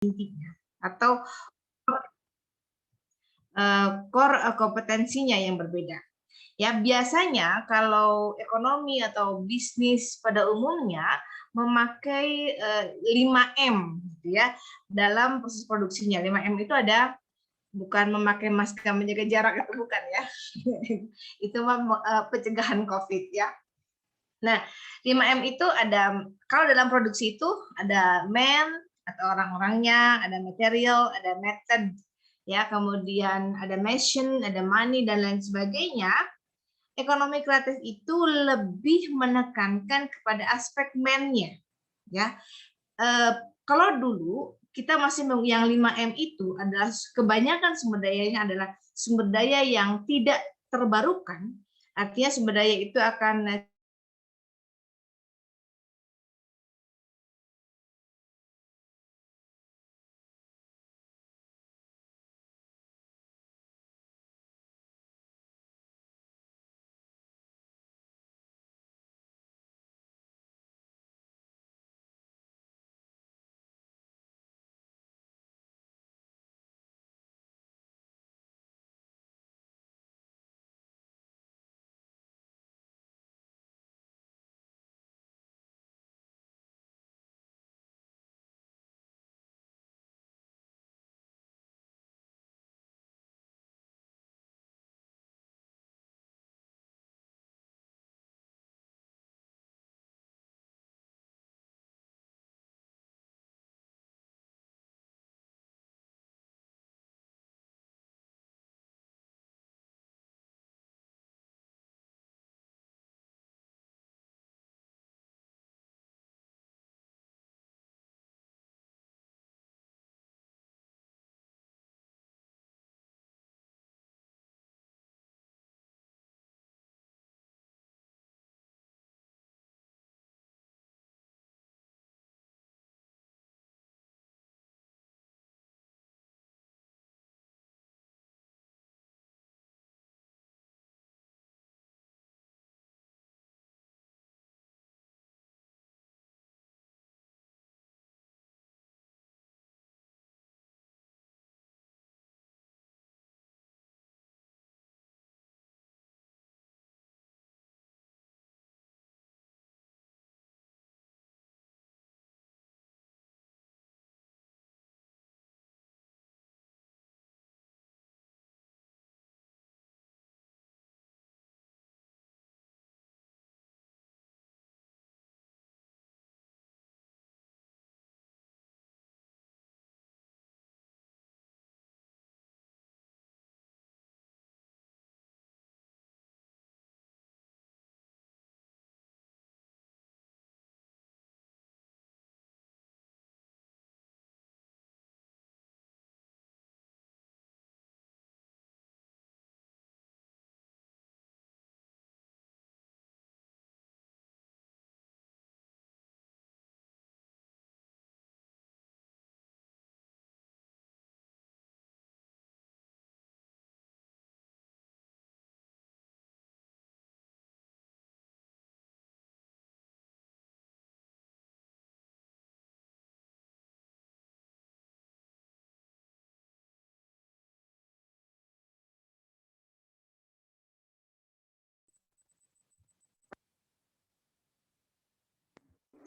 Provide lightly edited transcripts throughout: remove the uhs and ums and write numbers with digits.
intinya atau core kompetensinya yang berbeda. Ya, biasanya kalau ekonomi atau bisnis pada umumnya memakai 5M gitu ya dalam proses produksinya. 5M itu ada bukan memakai masker menjaga jarak, itu bukan ya. Itu pencegahan COVID ya. Nah, 5M itu ada, kalau dalam produksi itu ada man atau orang-orangnya, ada material, ada method, ya, kemudian ada machine, ada money dan lain sebagainya. Ekonomi kreatif itu lebih menekankan kepada aspek man-nya, ya. Kalau dulu kita masih yang 5M itu adalah kebanyakan sumber dayanya adalah sumber daya yang tidak terbarukan, artinya sumber daya itu akan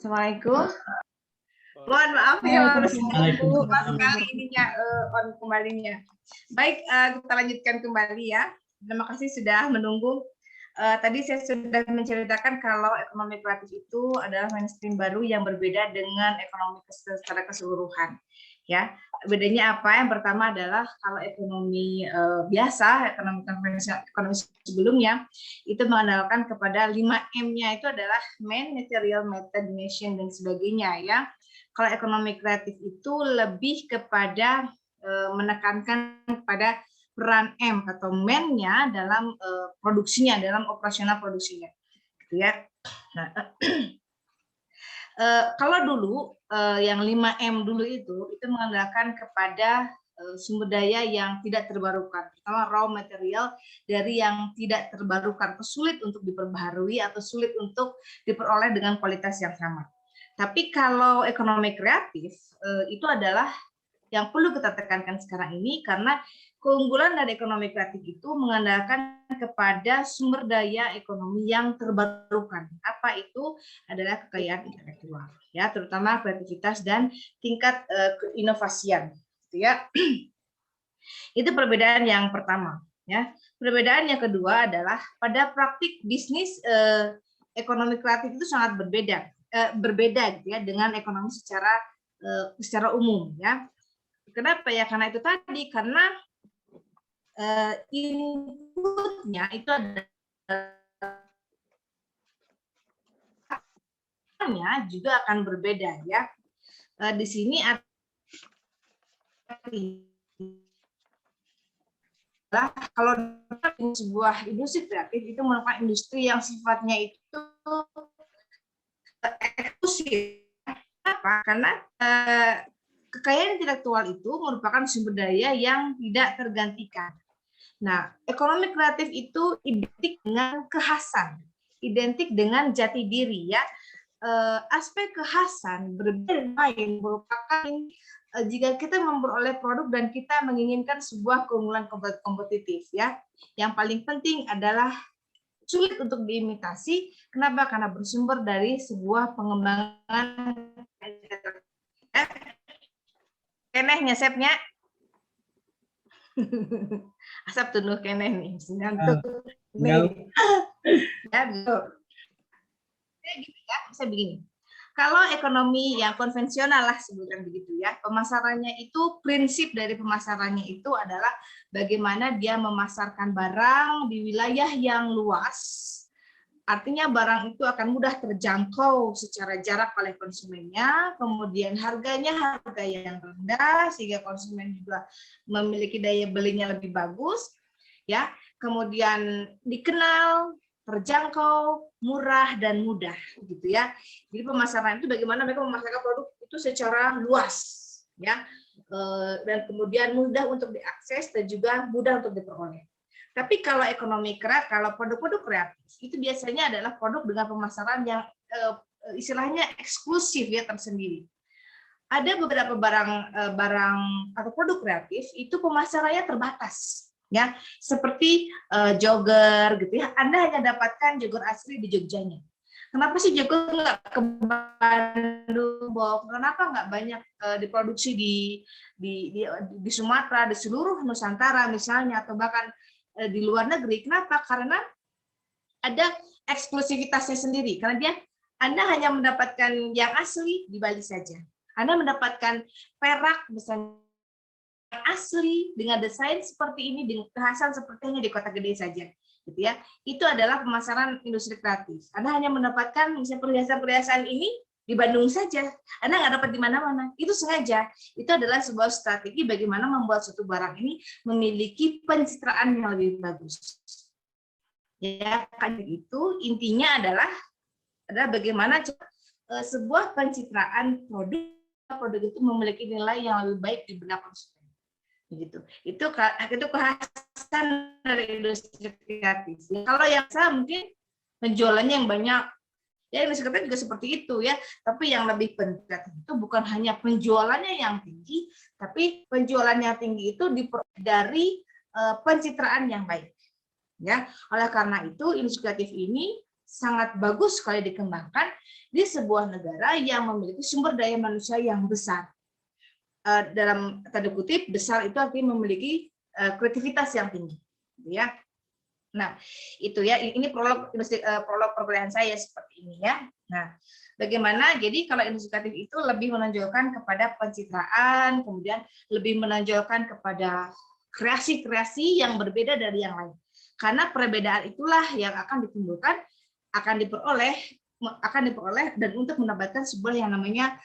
Assalamualaikum. Mohon maaf ya harus menunggu pas sekali ininya on kembalinya. Baik, kita lanjutkan kembali ya. Terima kasih sudah menunggu. Tadi saya sudah menceritakan kalau ekonomi kreatif itu adalah mainstream baru yang berbeda dengan ekonomi secara keseluruhan. Ya, bedanya apa? Yang pertama adalah kalau ekonomi biasa, ekonomi konvensional, ekonomi sebelumnya itu mengandalkan kepada 5M-nya itu adalah man, material, method, machine dan sebagainya ya. Kalau ekonomi kreatif itu lebih kepada menekankan kepada peran M atau man-nya dalam produksinya, dalam operasional produksinya, gitu ya. Nah, kalau dulu yang 5M dulu itu mengandalkan kepada sumber daya yang tidak terbarukan, pertama raw material dari yang tidak terbarukan, sulit untuk diperbaharui atau sulit untuk diperoleh dengan kualitas yang sama. Tapi kalau ekonomi kreatif itu adalah yang perlu kita tekankan sekarang ini, karena keunggulan dari ekonomi kreatif itu mengandalkan kepada sumber daya ekonomi yang terbarukan. Apa itu? Adalah kekayaan intelektual, ya, terutama kreativitas dan tingkat keinovasian, gitu ya. Itu perbedaan yang pertama, ya. Perbedaan yang kedua adalah pada praktik bisnis ekonomi kreatif itu sangat berbeda gitu ya dengan ekonomi secara umum, ya. Kenapa ya? Karena itu tadi, karena inputnya itu adalah juga akan berbeda, ya. Di sini adalah kalau sebuah industri kreatif itu merupakan industri yang sifatnya itu eksklusif. Apa? Karena kekayaan intelektual itu merupakan sumber daya yang tidak tergantikan. Nah, ekonomi kreatif itu identik dengan kekhasan, identik dengan jati diri, ya. Aspek kekhasan berbeda lain merupakan jika kita memperoleh produk dan kita menginginkan sebuah keunggulan kompetitif, ya. Yang paling penting adalah sulit untuk diimitasi. Kenapa? Karena bersumber dari sebuah pengembangan keneh nyesepnya. Asap tunuh keneh nih, ngantuk. Nih. Ya, gitu. Bisa begini. Kalau ekonomi yang konvensional lah sebutkan begitu ya, pemasarannya itu, prinsip dari pemasarannya itu adalah bagaimana dia memasarkan barang di wilayah yang luas. Artinya barang itu akan mudah terjangkau secara jarak oleh konsumennya, kemudian harganya harga yang rendah sehingga konsumen juga memiliki daya belinya lebih bagus, ya. Kemudian dikenal, terjangkau, murah dan mudah, gitu ya. Jadi pemasaran itu bagaimana mereka memasarkan produk itu secara luas, ya, dan kemudian mudah untuk diakses dan juga mudah untuk diperoleh. Tapi kalau ekonomi kreatif, kalau produk-produk kreatif itu biasanya adalah produk dengan pemasaran yang istilahnya eksklusif, ya, tersendiri. Ada beberapa barang atau produk kreatif itu pemasarannya terbatas, ya, seperti jogger gitu ya. Anda hanya dapatkan jogger asli di Jogjanya. Kenapa sih jogger nggak ke Bandung, kenapa nggak banyak diproduksi di Sumatera, di seluruh Nusantara misalnya, atau bahkan di luar negeri? Kenapa? Karena ada eksklusivitasnya sendiri. Karena Anda hanya mendapatkan yang asli di Bali saja. Anda mendapatkan perak misalnya asli dengan desain seperti ini, dengan kekhasan seperti ini di kota gede saja, gitu ya. Itu adalah pemasaran industri kreatif. Anda hanya mendapatkan misalnya perhiasan-perhiasan ini di Bandung saja, Anda nggak dapat di mana-mana. Itu sengaja. Itu adalah sebuah strategi bagaimana membuat suatu barang ini memiliki pencitraan yang lebih bagus. Ya, kan itu intinya adalah bagaimana sebuah pencitraan produk itu memiliki nilai yang lebih baik di benak konsumen. Begitu. Itu kekhasan dari industri kreatif. Kalau yang saya mungkin penjualannya yang banyak, ya industri kreatif juga seperti itu, ya. Tapi yang lebih penting itu bukan hanya penjualannya yang tinggi, tapi penjualannya tinggi itu dari pencitraan yang baik, ya. Oleh karena itu industri kreatif ini sangat bagus sekali dikembangkan di sebuah negara yang memiliki sumber daya manusia yang besar. Dalam tanda kutip besar itu artinya memiliki kreativitas yang tinggi, ya. Nah, itu ya, ini prolog perkuliahan saya seperti ini, ya. Nah, bagaimana? Jadi kalau industri kreatif itu lebih menonjolkan kepada pencitraan, kemudian lebih menonjolkan kepada kreasi-kreasi yang berbeda dari yang lain. Karena perbedaan itulah yang akan ditimbulkan, akan diperoleh dan untuk mendapatkan sebuah yang namanya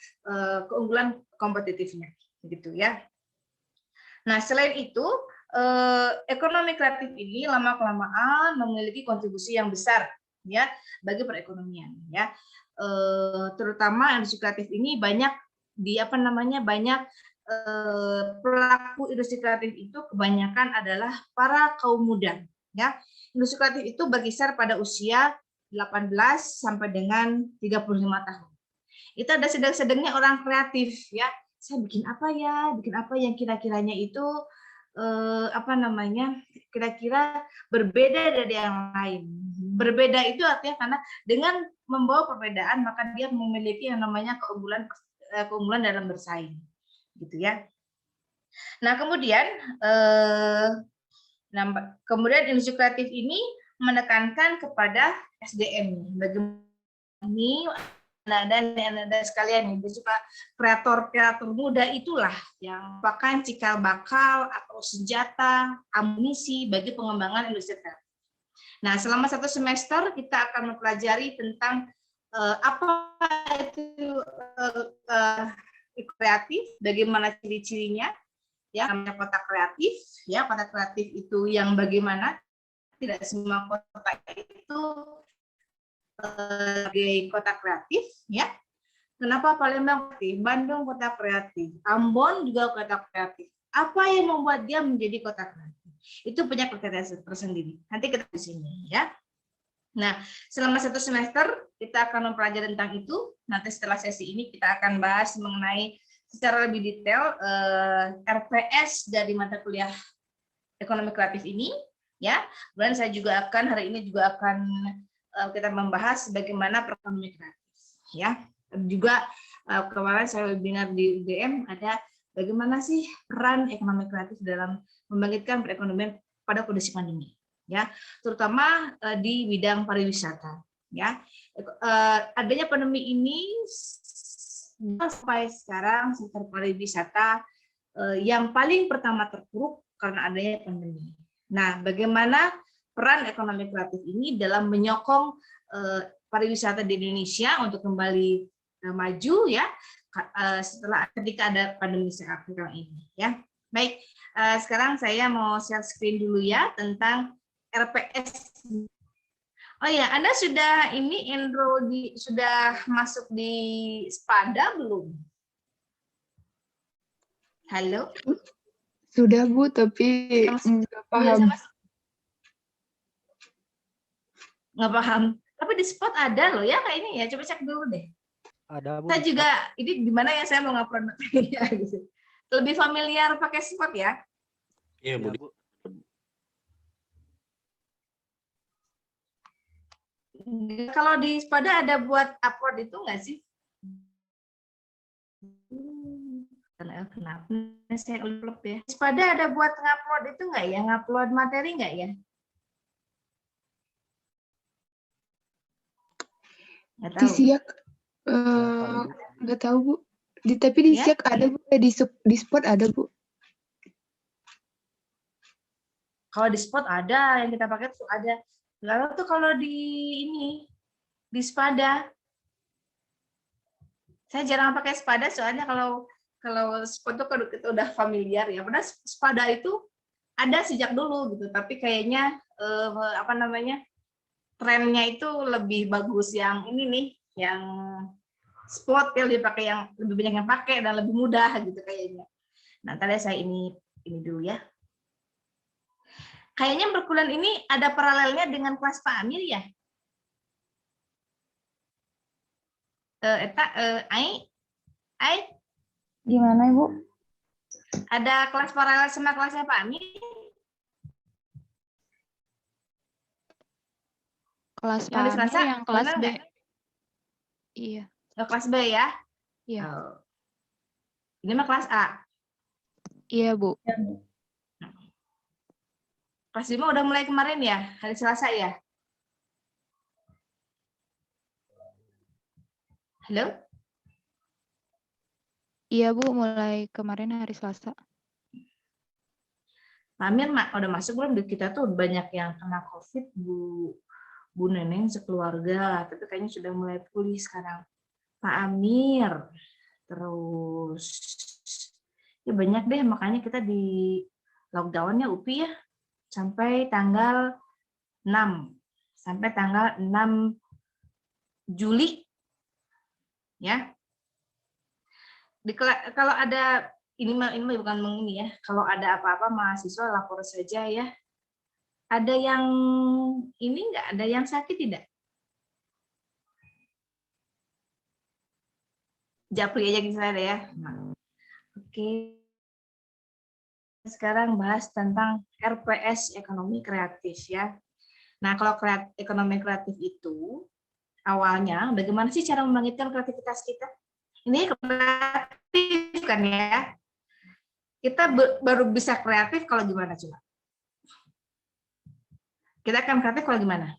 keunggulan kompetitifnya, gitu ya. Nah, selain itu, ekonomi kreatif ini lama-kelamaan memiliki kontribusi yang besar, ya, bagi perekonomian, ya. Terutama industri kreatif ini banyak banyak pelaku industri kreatif itu kebanyakan adalah para kaum muda, ya. Industri kreatif itu berkisar pada usia 18 sampai dengan 35 tahun. Itu ada sedang-sedangnya orang kreatif, ya. saya bikin apa yang kira-kiranya itu apa namanya, kira-kira berbeda dari yang lain. Berbeda itu artinya karena dengan membawa perbedaan maka dia memiliki yang namanya keunggulan dalam bersaing, gitu ya. Nah kemudian industri kreatif ini menekankan kepada SDM. Bagaimana ini dan sekalian nih, juga kreator muda itulah yang merupakan cikal bakal atau senjata amunisi bagi pengembangan industri kreatif. Nah, selama 1 semester kita akan mempelajari tentang apa itu kreatif, bagaimana ciri-cirinya, ya namanya kota kreatif, ya kota kreatif itu yang bagaimana tidak semua kota itu sebagai kota kreatif, ya. Kenapa Palembang kreatif, Bandung kota kreatif, Ambon juga kota kreatif. Apa yang membuat dia menjadi kota kreatif? Itu punya kriteria tersendiri. Nanti kita di sini, ya. Nah, selama 1 semester kita akan mempelajari tentang itu. Nanti setelah sesi ini kita akan bahas mengenai secara lebih detail RPS dari mata kuliah ekonomi kreatif ini, ya. Kemudian saya juga akan hari ini juga akan kita membahas bagaimana perekonomian kreatif, ya. Juga kemarin saya webinar di UGM ada bagaimana sih peran ekonomi kreatif dalam membangkitkan perekonomian pada kondisi pandemi, ya, terutama di bidang pariwisata, ya. Adanya pandemi ini sampai sekarang sektor pariwisata yang paling pertama terpuruk karena adanya pandemi. Nah, bagaimana peran ekonomi kreatif ini dalam menyokong pariwisata di Indonesia untuk kembali maju, ya, setelah ketika ada pandemi sekarang ini, ya. Baik, sekarang saya mau share screen dulu ya tentang RPS. Oh ya, Anda sudah sudah masuk di Spada belum? Halo? Sudah Bu, tapi nggak paham. Nggak paham. Tapi di Spot ada loh ya kayak ini ya. Coba cek dulu deh. Ada Bu. Saya juga ini di mana ya saya mau ngupload materinya gitu. Lebih familiar pakai Spot ya? Iya Bu. Kalau di Spada ada buat upload itu nggak sih? Kenapa saya upload ya? Spada ada buat ngupload itu nggak ya? Ngupload materi nggak ya? Nggak tahu. Di Siak nggak tahu Bu. Tapi di Siak ada Bu, di Spot ada Bu. Kalau di Spot ada, yang kita pakai tuh ada. Lalu tuh kalau di di Spada, saya jarang pakai Spada soalnya kalau Spot tuh kita udah familiar ya. Padahal Spada itu ada sejak dulu gitu, tapi kayaknya apa namanya trennya itu lebih bagus yang ini nih, yang Spot yang dipakai, yang lebih banyak yang pakai dan lebih mudah gitu kayaknya. Nah, tadi saya ini dulu ya. Kayaknya perkuliahan ini ada paralelnya dengan kelas Pak Amir ya? Ai? Gimana Ibu? Ada kelas paralel sama kelasnya Pak Amir? Kelas Pak Amir yang kelas B. Iya. Kelas B ya? Iya. Ini mah kelas A? Iya Bu. Kelas 5 udah mulai kemarin ya? Hari Selasa ya? Halo? Iya Bu, mulai kemarin hari Selasa. Pak Amir udah masuk belum? Kita tuh banyak yang kena COVID, Bu Neneng sekeluarga, tapi kayaknya sudah mulai pulih sekarang. Pak Amir, terus ya banyak deh, makanya kita di lockdown-nya UPI ya, sampai tanggal 6 Juli ya. Kalau ada ini bukan mengini ya, kalau ada apa-apa mahasiswa lapor saja ya. Ada yang ini enggak, ada yang sakit tidak? Japri aja gitu ada ya. Oke. Sekarang bahas tentang RPS ekonomi kreatif ya. Nah, kalau ekonomi kreatif itu awalnya bagaimana sih cara membangkitkan kreativitas kita? Ini kreatif kan ya. Kita baru bisa kreatif kalau gimana coba? Kita akan kreatif kalau gimana?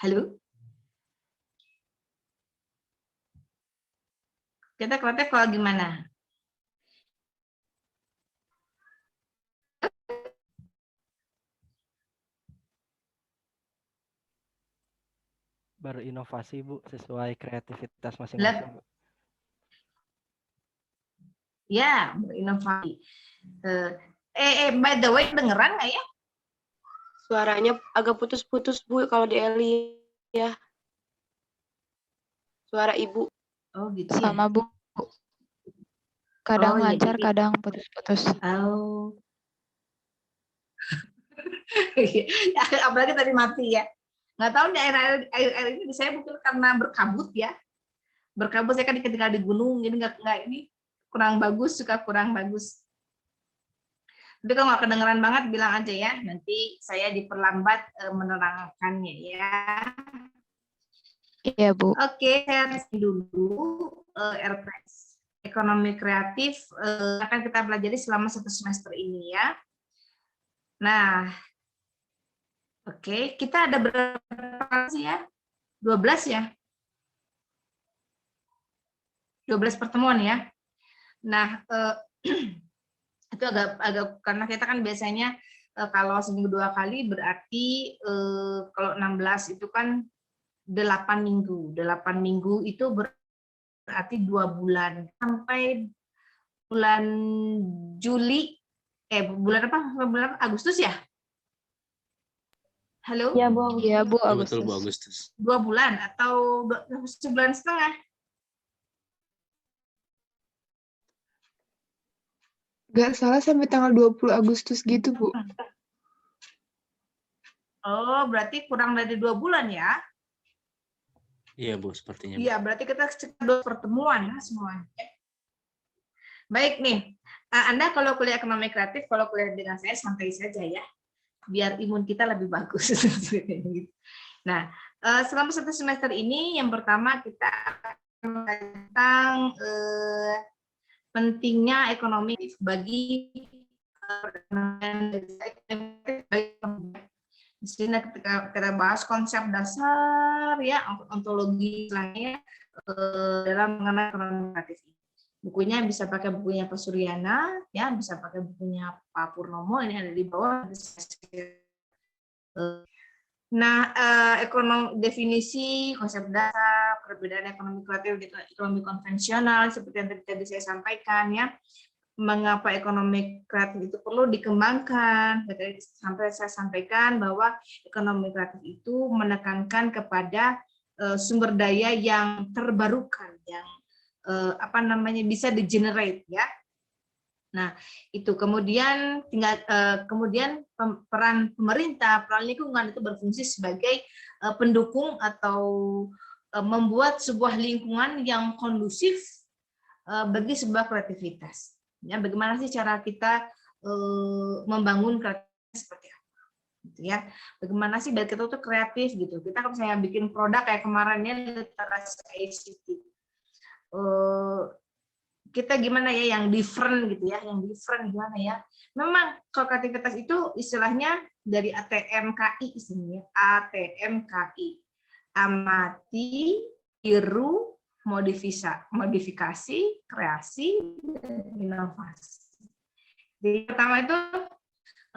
Halo? Kita kreatif kalau gimana? Berinovasi, Bu, sesuai kreativitas masing-masing, Bu. Ya, berinovasi. By the way, dengeran nggak ya? Suaranya agak putus-putus, Bu, kalau di Eli ya. Suara Ibu. Oh, gitu Sama, ya. Bu. Kadang Oh, ya, lancar, jadi- kadang putus-putus. Oh. Apalagi tadi mati ya. Nggak tahu nih air ini saya mungkin karena berkabut ya. Berkabut saya kan tinggal di gunung, jadi nggak ini kurang bagus, suka kurang bagus. Tapi kalau nggak kedengeran banget bilang aja ya, nanti saya diperlambat menerangkannya ya. Iya, Bu. Oke, saya dulu RPS ekonomi kreatif akan kita pelajari selama 1 semester ini ya. Nah, oke, kita ada berapa sih ya? 12 ya? 12 pertemuan ya. Nah, itu agak karena kita kan biasanya kalau seminggu 2 kali berarti kalau 16 itu kan 8 minggu. 8 minggu itu berarti 2 bulan sampai bulan Juli bulan apa? Bulan Agustus ya? Halo? Iya, Bu. Iya, Bu, Betul, Agustus. Bu Agustus. 2 bulan atau 1,5 bulan? Nggak salah sampai tanggal 20 Agustus gitu, Bu. Oh, berarti kurang dari 2 bulan ya? Iya, Bu, sepertinya. Bu. Iya, berarti kita sekitar 2 pertemuan ya semuanya. Baik nih, Anda kalau kuliah ekonomi kreatif, kalau kuliah dengan saya santai saja ya, biar imun kita lebih bagus. Nah, selama 1 semester ini, yang pertama kita akan tentang pentingnya ekonomi bagi di sini ketika kita bahas konsep dasar ya ontologi lainnya dalam mengenai ekonomi kreatif. Bukunya bisa pakai bukunya Pak Suryana, ya bisa pakai bukunya Pak Purnomo, ini ada di bawah. Nah, definisi konsep dasar, perbedaan ekonomi kreatif dengan ekonomi konvensional seperti yang tadi saya sampaikan ya. Mengapa ekonomi kreatif itu perlu dikembangkan? Sampai saya sampaikan bahwa ekonomi kreatif itu menekankan kepada sumber daya yang terbarukan, yang bisa di-generate ya. Nah, itu kemudian kemudian peran pemerintah, peran lingkungan itu berfungsi sebagai pendukung atau membuat sebuah lingkungan yang kondusif bagi sebuah kreativitas. Ya, bagaimana sih cara kita membangun kreativitas seperti apa? Gitu ya. Bagaimana sih biar kita tuh kreatif gitu. Kita kalau misalnya bikin produk kayak kemarin ya literasi ICT. Kita gimana ya yang different gitu ya, yang different gimana ya. Memang kalau kreativitas itu istilahnya dari ATMKI istilahnya, ATMKI. Amati, tiru, modifikasi, kreasi, dan inovasi. Jadi pertama itu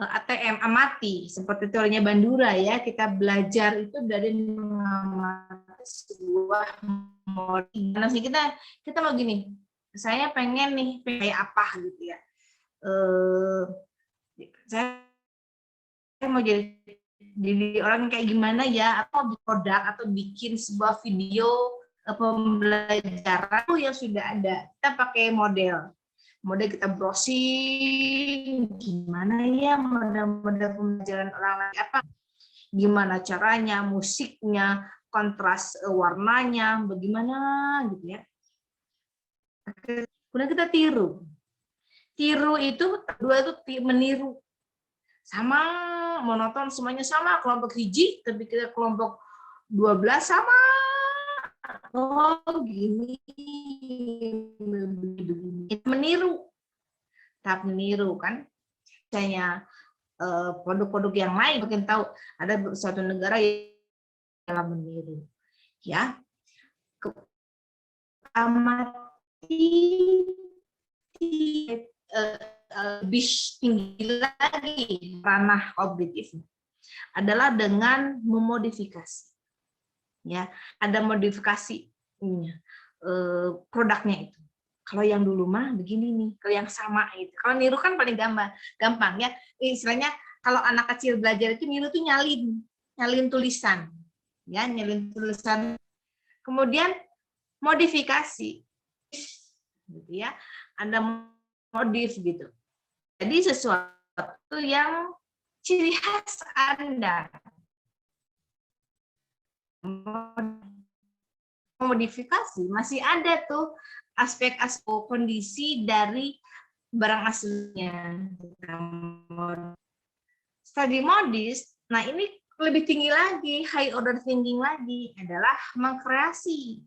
ATM, amati, seperti teorinya Bandura ya, kita belajar itu dari mengamati sebuah model. Nah, kita mau gini, saya pengen nih kayak apa gitu ya. Saya mau jadi orang kayak gimana ya, atau produk atau bikin sebuah video pembelajaran yang sudah ada. Kita pakai model kita browsing gimana ya model pembelajaran orang lain apa, gimana caranya, musiknya, kontras warnanya, bagaimana gitu ya. Kemudian kita tiru. Tiru itu dua itu meniru. Sama monoton semuanya sama, kelompok hiji tapi kita kelompok 12 sama. Oh, gini. Itu meniru. Tahap meniru kan. Misalnya produk-produk yang lain mungkin tahu ada suatu negara yang dalam meniru. Ya. Amati lebih tinggi lagi ranah kognitif adalah dengan memodifikasi. Ya, ada modifikasi produknya itu. Kalau yang dulu mah begini nih, kalau yang sama itu. Kalau niru kan paling gampang ya. Istilahnya kalau anak kecil belajar itu niru tuh nyalin tulisan. Ya, nyalin tulisan. Kemudian modifikasi. Gitu ya. Ada modif gitu. Jadi sesuatu yang ciri khas Anda. Modifikasi masih ada tuh aspek-aspek kondisi dari barang aslinya. Study modis, nah ini lebih tinggi lagi, high order thinking lagi adalah mengkreasi.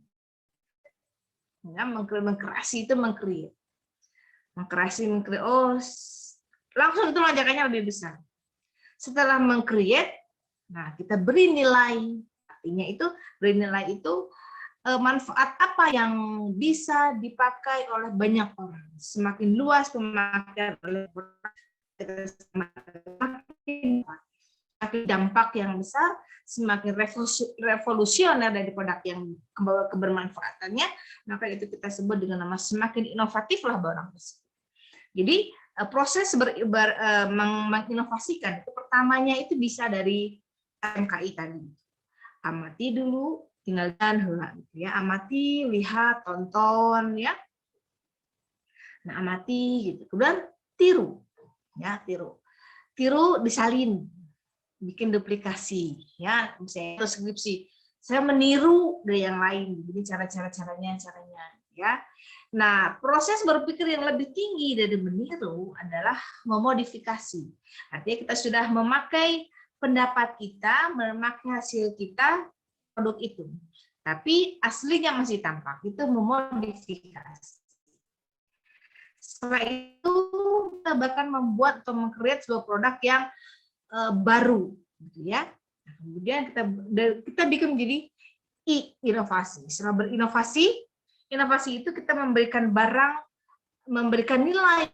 Ya, mengkreasi itu mengcreate. Mengkreasi, oh langsung itu lonjakannya lebih besar. Setelah mengcreate, nah kita beri nilai. Artinya itu beri nilai itu manfaat apa yang bisa dipakai oleh banyak orang. Semakin luas pemakaian oleh semakin dampak yang besar, semakin revolusioner dari produk yang membawa kebermanfaatannya, maka itu kita sebut dengan nama semakin inovatif lah barang tersebut. Jadi proses menginovasikan itu pertamanya itu bisa dari MKI tadi. Amati dulu, tinggalkan heula gitu ya. Amati, lihat, tonton ya. Nah, amati gitu. Kemudian tiru. Ya, tiru. Tiru disalin. Bikin duplikasi ya, misalnya atau skripsi. Saya meniru dari yang lain. Jadi caranya ya. Nah, proses berpikir yang lebih tinggi dari meniru adalah memodifikasi. Artinya kita sudah memakai pendapat kita, memakai hasil kita, produk itu. Tapi aslinya masih tampak, itu memodifikasi. Setelah itu, kita bahkan membuat atau meng-create sebuah produk yang baru. Gitu ya. Nah, kemudian kita bikin menjadi inovasi. Setelah berinovasi, inovasi itu kita memberikan barang, memberikan nilai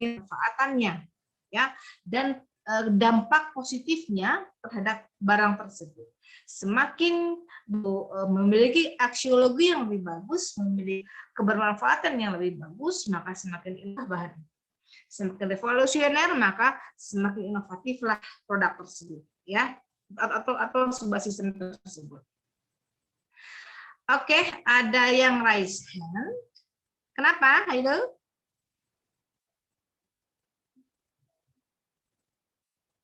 manfaatannya, ya, dan dampak positifnya terhadap barang tersebut. Semakin memiliki aksiologi yang lebih bagus, memiliki kebermanfaatan yang lebih bagus, maka semakin inovatif. Semakin revolusioner, maka semakin inovatiflah produk tersebut, ya, atau sebuah sistem tersebut. Oke, ada yang raise hand. Kenapa, Haidul?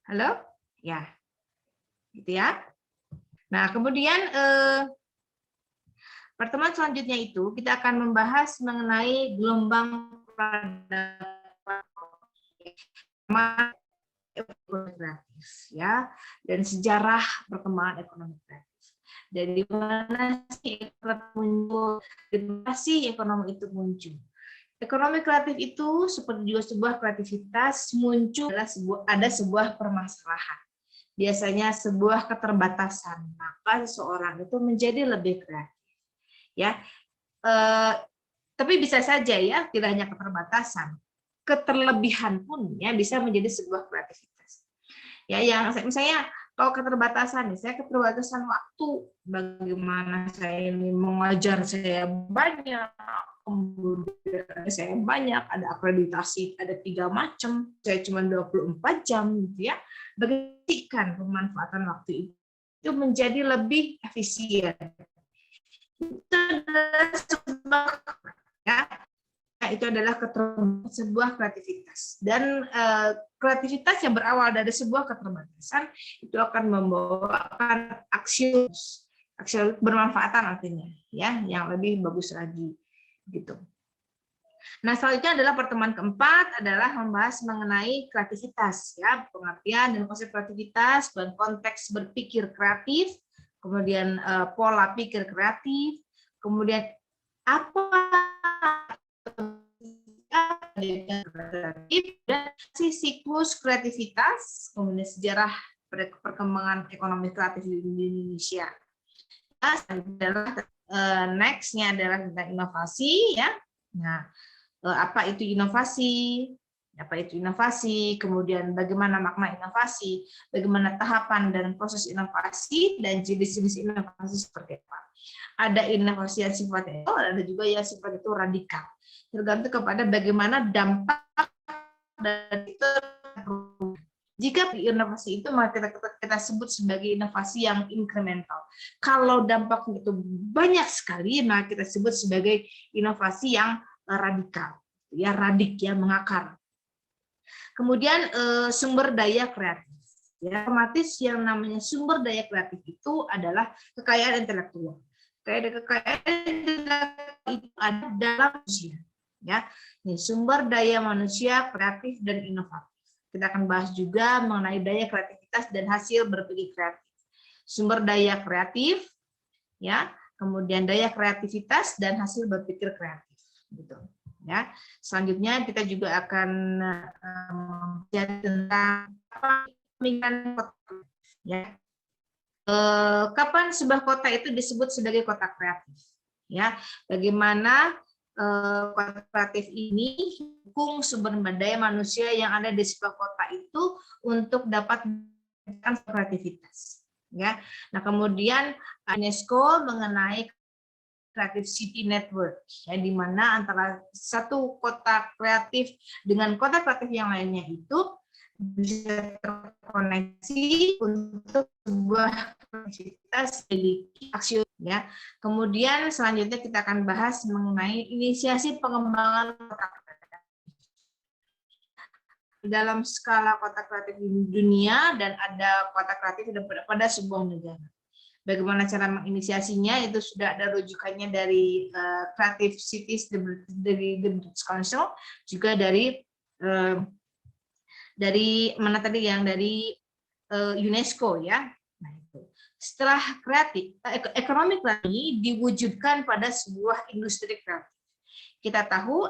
Halo? Ya. Gitu ya. Nah, kemudian pertemuan selanjutnya itu kita akan membahas mengenai gelombang ekonomi kreatif ya, dan sejarah perkembangan ekonomi kreatif. Dari mana sih ekonomi itu muncul? Ekonomi kreatif itu seperti juga sebuah kreativitas muncul ada sebuah permasalahan. Biasanya sebuah keterbatasan, maka seseorang itu menjadi lebih kreatif. Ya, tapi bisa saja ya, tidak hanya keterbatasan, keterlebihan pun ya bisa menjadi sebuah kreativitas. Ya, yang misalnya kalau keterbatasan, saya keterbatasan waktu, bagaimana saya ini mengajar saya banyak. Kemudian saya banyak, ada akreditasi, ada 3 macam, saya cuma 24 jam, gitu ya. Bagaimana pemanfaatan waktu itu menjadi lebih efisien. Itu adalah sebuah, ya, itu adalah sebuah kreativitas. Dan kreativitas yang berawal dari sebuah keterbatasan itu akan membawakan aksi bermanfaatan artinya, ya, yang lebih bagus lagi. gitu. Nah, selanjutnya adalah pertemuan keempat adalah membahas mengenai kreativitas, ya, pengertian dan konsep kreativitas dan konteks berpikir kreatif, kemudian pola pikir kreatif, kemudian apa kreatif dan siklus kreativitas, kemudian sejarah perkembangan ekonomi kreatif di Indonesia. Next-nya adalah tentang inovasi, ya. Nah, apa itu inovasi? Apa itu inovasi? Kemudian bagaimana makna inovasi? Bagaimana tahapan dan proses inovasi dan jenis-jenis inovasi seperti apa? Ada inovasi yang sifatnya itu, ada juga yang sifatnya itu radikal. Tergantung kepada bagaimana dampak dari itu. Jika inovasi itu maka kita sebut sebagai inovasi yang incremental. Kalau dampaknya itu banyak sekali, maka kita sebut sebagai inovasi yang radikal, ya, radik, ya, mengakar. Kemudian sumber daya kreatif, ya, otomatis yang namanya sumber daya kreatif itu adalah kekayaan intelektual. Kekayaan intelektual itu ada dalam manusia, ya. Ini sumber daya manusia kreatif dan inovatif. Kita akan bahas juga mengenai daya kreativitas dan hasil berpikir kreatif. Sumber daya kreatif, ya, kemudian daya kreativitas dan hasil berpikir kreatif. Gitu, ya. Selanjutnya kita juga akan mempelajari tentang pemilihan kota, ya. Kapan sebuah kota itu disebut sebagai kota kreatif, ya. Bagaimana kota kreatif ini mendukung sumber daya manusia yang ada di sebuah kota itu untuk dapat meningkatkan kreativitas, ya. Nah, kemudian UNESCO mengenai Creative City Network, ya, di mana antara satu kota kreatif dengan kota kreatif yang lainnya itu bisa terkoneksi untuk sebuah kreativitas memiliki aksi, ya. Kemudian selanjutnya kita akan bahas mengenai inisiasi pengembangan kota kreatif dalam skala kota kreatif di dunia, dan ada kota kreatif pada sebuah negara. Bagaimana cara menginisiasinya itu sudah ada rujukannya dari Creative Cities dari The British Council, juga dari mana tadi yang dari UNESCO, ya. Nah, itu. Setelah ekonomi kreatif ini diwujudkan pada sebuah industri kreatif. Kita tahu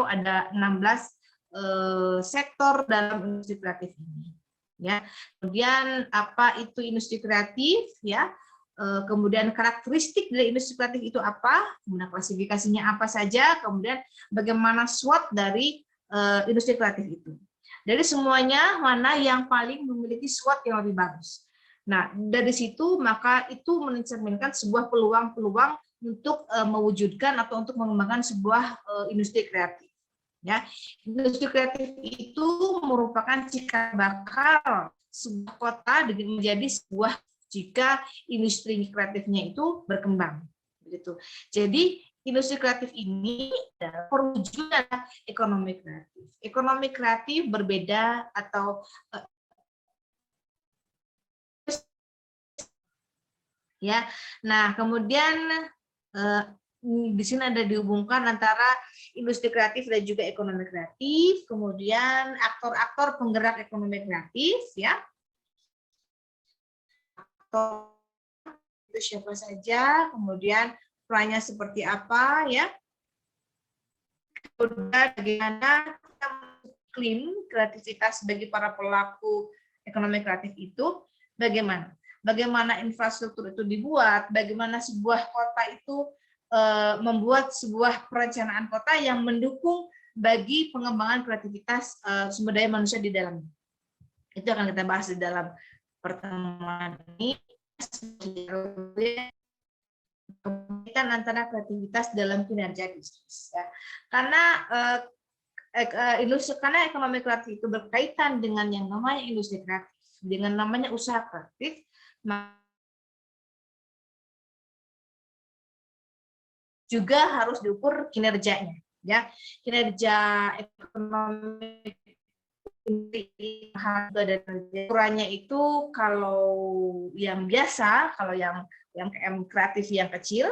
ada 16 sektor dalam industri kreatif ini, ya. Kemudian apa itu industri kreatif, ya? Kemudian karakteristik dari industri kreatif itu apa, kemudian klasifikasinya apa saja, kemudian bagaimana SWOT dari industri kreatif itu. Dari semuanya, mana yang paling memiliki SWOT yang lebih bagus. Nah, dari situ maka itu mencerminkan sebuah peluang-peluang untuk mewujudkan atau untuk mengembangkan sebuah industri kreatif. Ya, industri kreatif itu merupakan cikal bakal sebuah kota menjadi sebuah jika industri kreatifnya itu berkembang, begitu. Jadi industri kreatif ini adalah perwujudan ekonomi kreatif. Ekonomi kreatif berbeda atau ya. Nah, kemudian di sini ada dihubungkan antara industri kreatif dan juga ekonomi kreatif. Kemudian aktor-aktor penggerak ekonomi kreatif, ya. Itu siapa saja, kemudian perannya seperti apa, ya. Kemudian bagaimana iklim kreativitas bagi para pelaku ekonomi kreatif itu, bagaimana infrastruktur itu dibuat, bagaimana sebuah kota itu membuat sebuah perencanaan kota yang mendukung bagi pengembangan kreativitas sumber daya manusia di dalamnya. Itu akan kita bahas di dalam pertemuan ini, kaitan antara kreativitas dalam kinerja bisnis, ya. Karena ekonomi kreatif itu berkaitan dengan yang namanya industri kreatif, dengan namanya usaha kreatif, juga harus diukur kinerjanya, ya. Kinerja ekonomi dan ukurannya itu kalau yang biasa, kalau yang KM kreatif yang kecil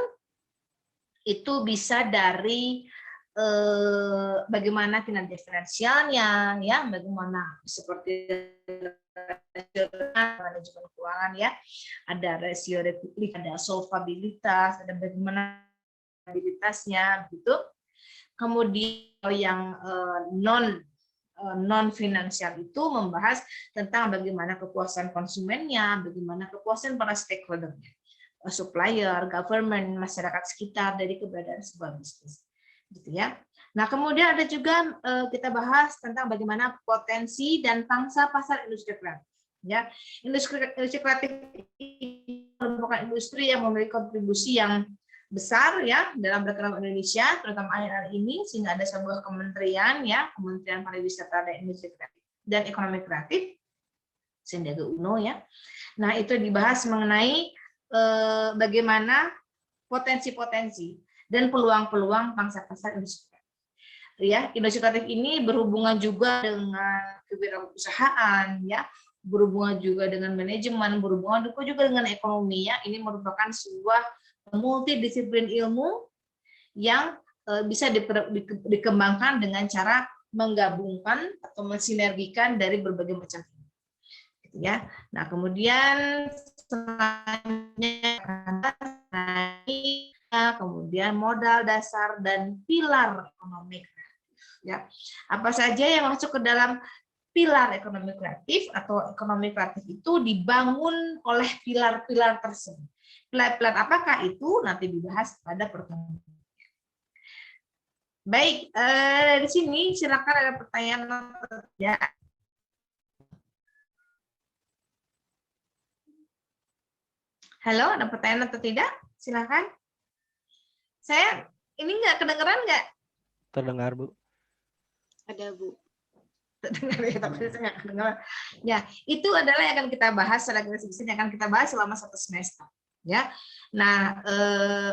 itu bisa dari bagaimana kinerja finansialnya, ya, bagaimana seperti manajemen keuangan, ya, ada rasio likuiditas, ada solvabilitas, ada bagaimana stabilitasnya, gitu. Kemudian yang non finansial itu membahas tentang bagaimana kepuasan konsumennya, bagaimana kepuasan para stakeholder-nya, supplier, government, masyarakat sekitar dari keberadaan sebuah bisnis. Gitu ya. Nah, kemudian ada juga kita bahas tentang bagaimana potensi dan pangsa pasar industri kreatif. Ya, industri kreatif merupakan industri yang memiliki kontribusi yang besar ya dalam perekonomian Indonesia, terutama akhir-akhir ini, sehingga ada sebuah kementerian, ya, Kementerian Pariwisata dan Industri Kreatif dan Ekonomi Kreatif, Sandiaga Uno, ya. Nah, itu dibahas mengenai bagaimana potensi-potensi dan peluang-peluang pangsa pasar industri kreatif. Ya, industri kreatif ini berhubungan juga dengan kewirausahaan, ya, berhubungan juga dengan manajemen, berhubungan juga dengan ekonomi, ya. Ini merupakan sebuah multidisiplin ilmu yang bisa dikembangkan dengan cara menggabungkan atau mensinergikan dari berbagai macam ilmu. Gitu ya. Nah, kemudian selanjutnya kemudian modal dasar dan pilar ekonomi kreatif. Ya, apa saja yang masuk ke dalam pilar ekonomi kreatif atau ekonomi kreatif itu dibangun oleh pilar-pilar tersebut. Pilar-pilar apakah itu nanti dibahas pada pertemuan. Baik, dari sini silakan ada pertanyaan atau tidak. Halo, ada pertanyaan atau tidak? Silakan. Saya ini nggak kedengeran nggak? Terdengar, Bu. Ada, Bu. Terdengar ya, tapi saya nggak kedengeran. Ya, itu adalah yang akan kita bahas secara garis besar, yang akan kita bahas selama 1 semester. Ya, nah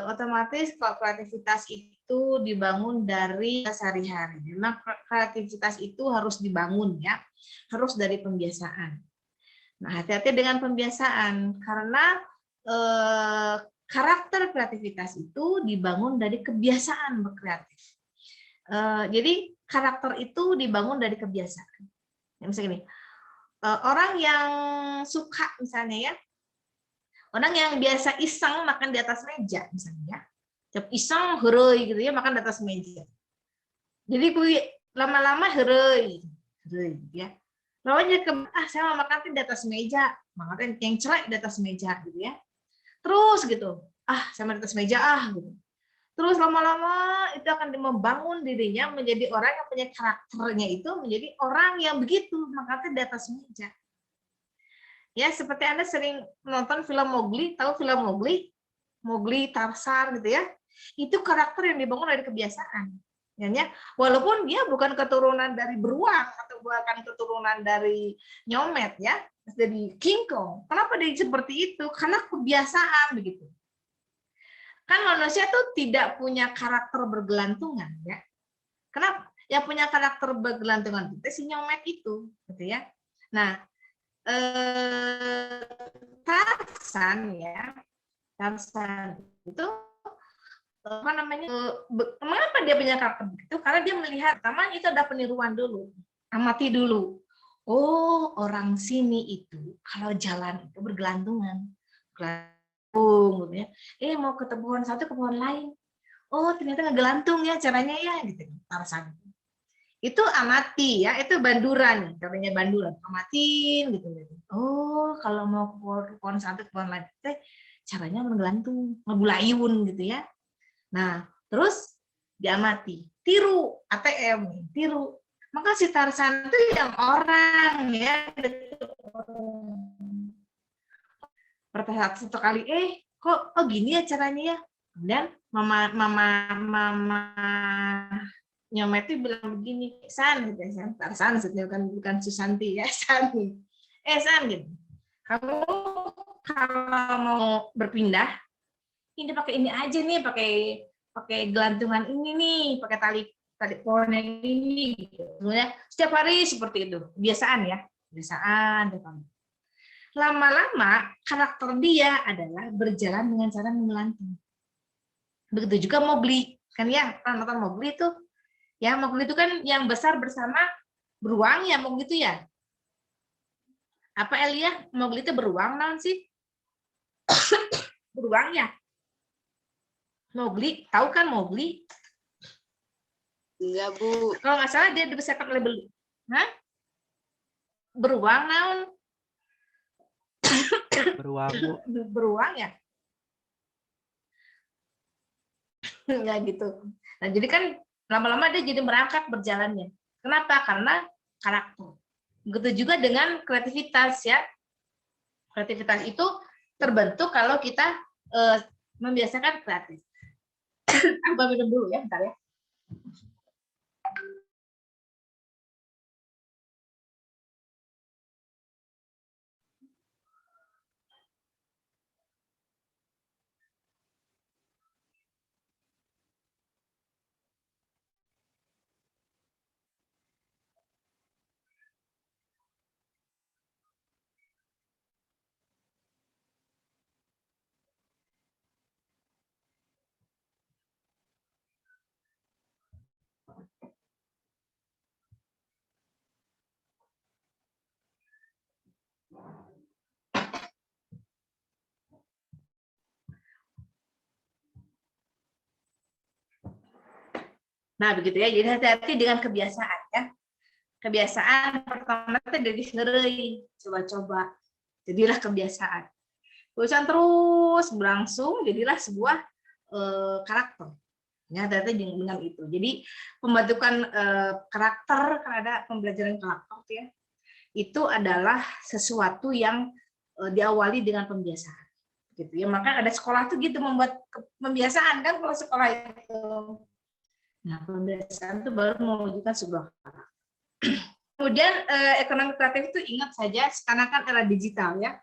otomatis kalau kreativitas itu dibangun dari sehari-hari. Memang kreativitas itu harus dibangun, ya, harus dari pembiasaan. Nah, hati-hati dengan pembiasaan karena karakter kreativitas itu dibangun dari kebiasaan berkreatif. Jadi karakter itu dibangun dari kebiasaan. Ya, misalnya gini, orang yang suka misalnya, ya, orang yang biasa iseng makan di atas meja misalnya, iseng heureuy gitu ya, makan di atas meja. Jadi lama-lama heureuy, ya. Lalu saya mau makan di atas meja, makan yang celek di atas meja gitu ya. Terus gitu, saya mau di atas meja gitu. Terus lama-lama itu akan membangun dirinya menjadi orang yang punya karakternya itu menjadi orang yang begitu makan di atas meja. Ya, seperti Anda sering menonton film Mowgli, tahu film Mowgli? Mowgli, Tarzan gitu ya. Itu karakter yang dibangun dari kebiasaan. Ya, walaupun dia bukan keturunan dari beruang atau bukan keturunan dari nyomet, ya, dari King Kong. Kenapa dia seperti itu? Karena kebiasaan begitu. Kan manusia tuh tidak punya karakter bergelantungan, ya. Kenapa? Yang punya karakter bergelantungan itu si nyomet itu, gitu ya. Nah, Tarzan, ya, Tarzan itu apa namanya? Mengapa dia punya karakter begitu? Karena dia melihat pertama itu ada peniruan dulu, amati dulu. Oh, orang sini itu kalau jalan itu bergelantungan, gitu ya. Mau ke pohon satu ke pohon lain. Oh, ternyata ngegelantung ya caranya ya, gitu. Tarzan. Itu amati, ya, itu banduran, katanya banduran, amatin gitu. Oh, kalau mau ke pohon satu ke pohon lain, caranya menggelantung, ngebulayun gitu ya. Nah, terus diamati, tiru ATM, tiru. Maka si Tarzan itu yang orang, ya. Satu kali, kok gini ya caranya ya. Kemudian mama nyomet itu bilang begini, San, gitu ya, Tarzan, bukan Susanti ya, San. San, gitu. Kamu kalau mau berpindah, ini pakai ini aja nih, pakai gelantungan ini nih, pakai tali pohon yang ini. Gitu. Sebenarnya setiap hari seperti itu, kebiasaan ya, kebiasaan. Lama-lama karakter dia adalah berjalan dengan cara menggelantung. Begitu juga Mowgli, kan ya, pernah nonton Mowgli itu? Ya, Mowgli itu kan yang besar bersama beruang ya, Mowgli itu ya. Apa Elia? Mowgli itu beruang naon sih? Beruang ya? Mowgli, tahu kan Mowgli? Enggak, Bu. Kalau nggak salah dia dibesarkan oleh Hah? Beruang naon? Beruang, Bu. Beruang ya? Nggak gitu. Nah, jadi kan lama-lama dia jadi merangkak berjalannya. Kenapa? Karena karakter. Begitu juga dengan kreativitas ya. Kreativitas itu terbentuk kalau kita membiasakan kreatif. Abang minum dulu ya, bentar ya. Nah, begitu ya. Jadi hati-hati dengan kebiasaan ya. Kebiasaan pertama itu dari sendiri, coba-coba. Jadilah kebiasaan. Kebiasaan terus berlangsung, jadilah sebuah karakter. Ya, hati-hati dengan itu. Jadi pembentukan karakter, karena ada pembelajaran karakter ya, itu adalah sesuatu yang diawali dengan pembiasaan. Gitu ya. Maka ada sekolah tuh gitu membuat pembiasaan kan kalau sekolah itu. Nah, pembiasaan itu baru mewujudkan sebuah karakter. Kemudian ekonomi kreatif itu ingat saja sekarang kan era digital ya.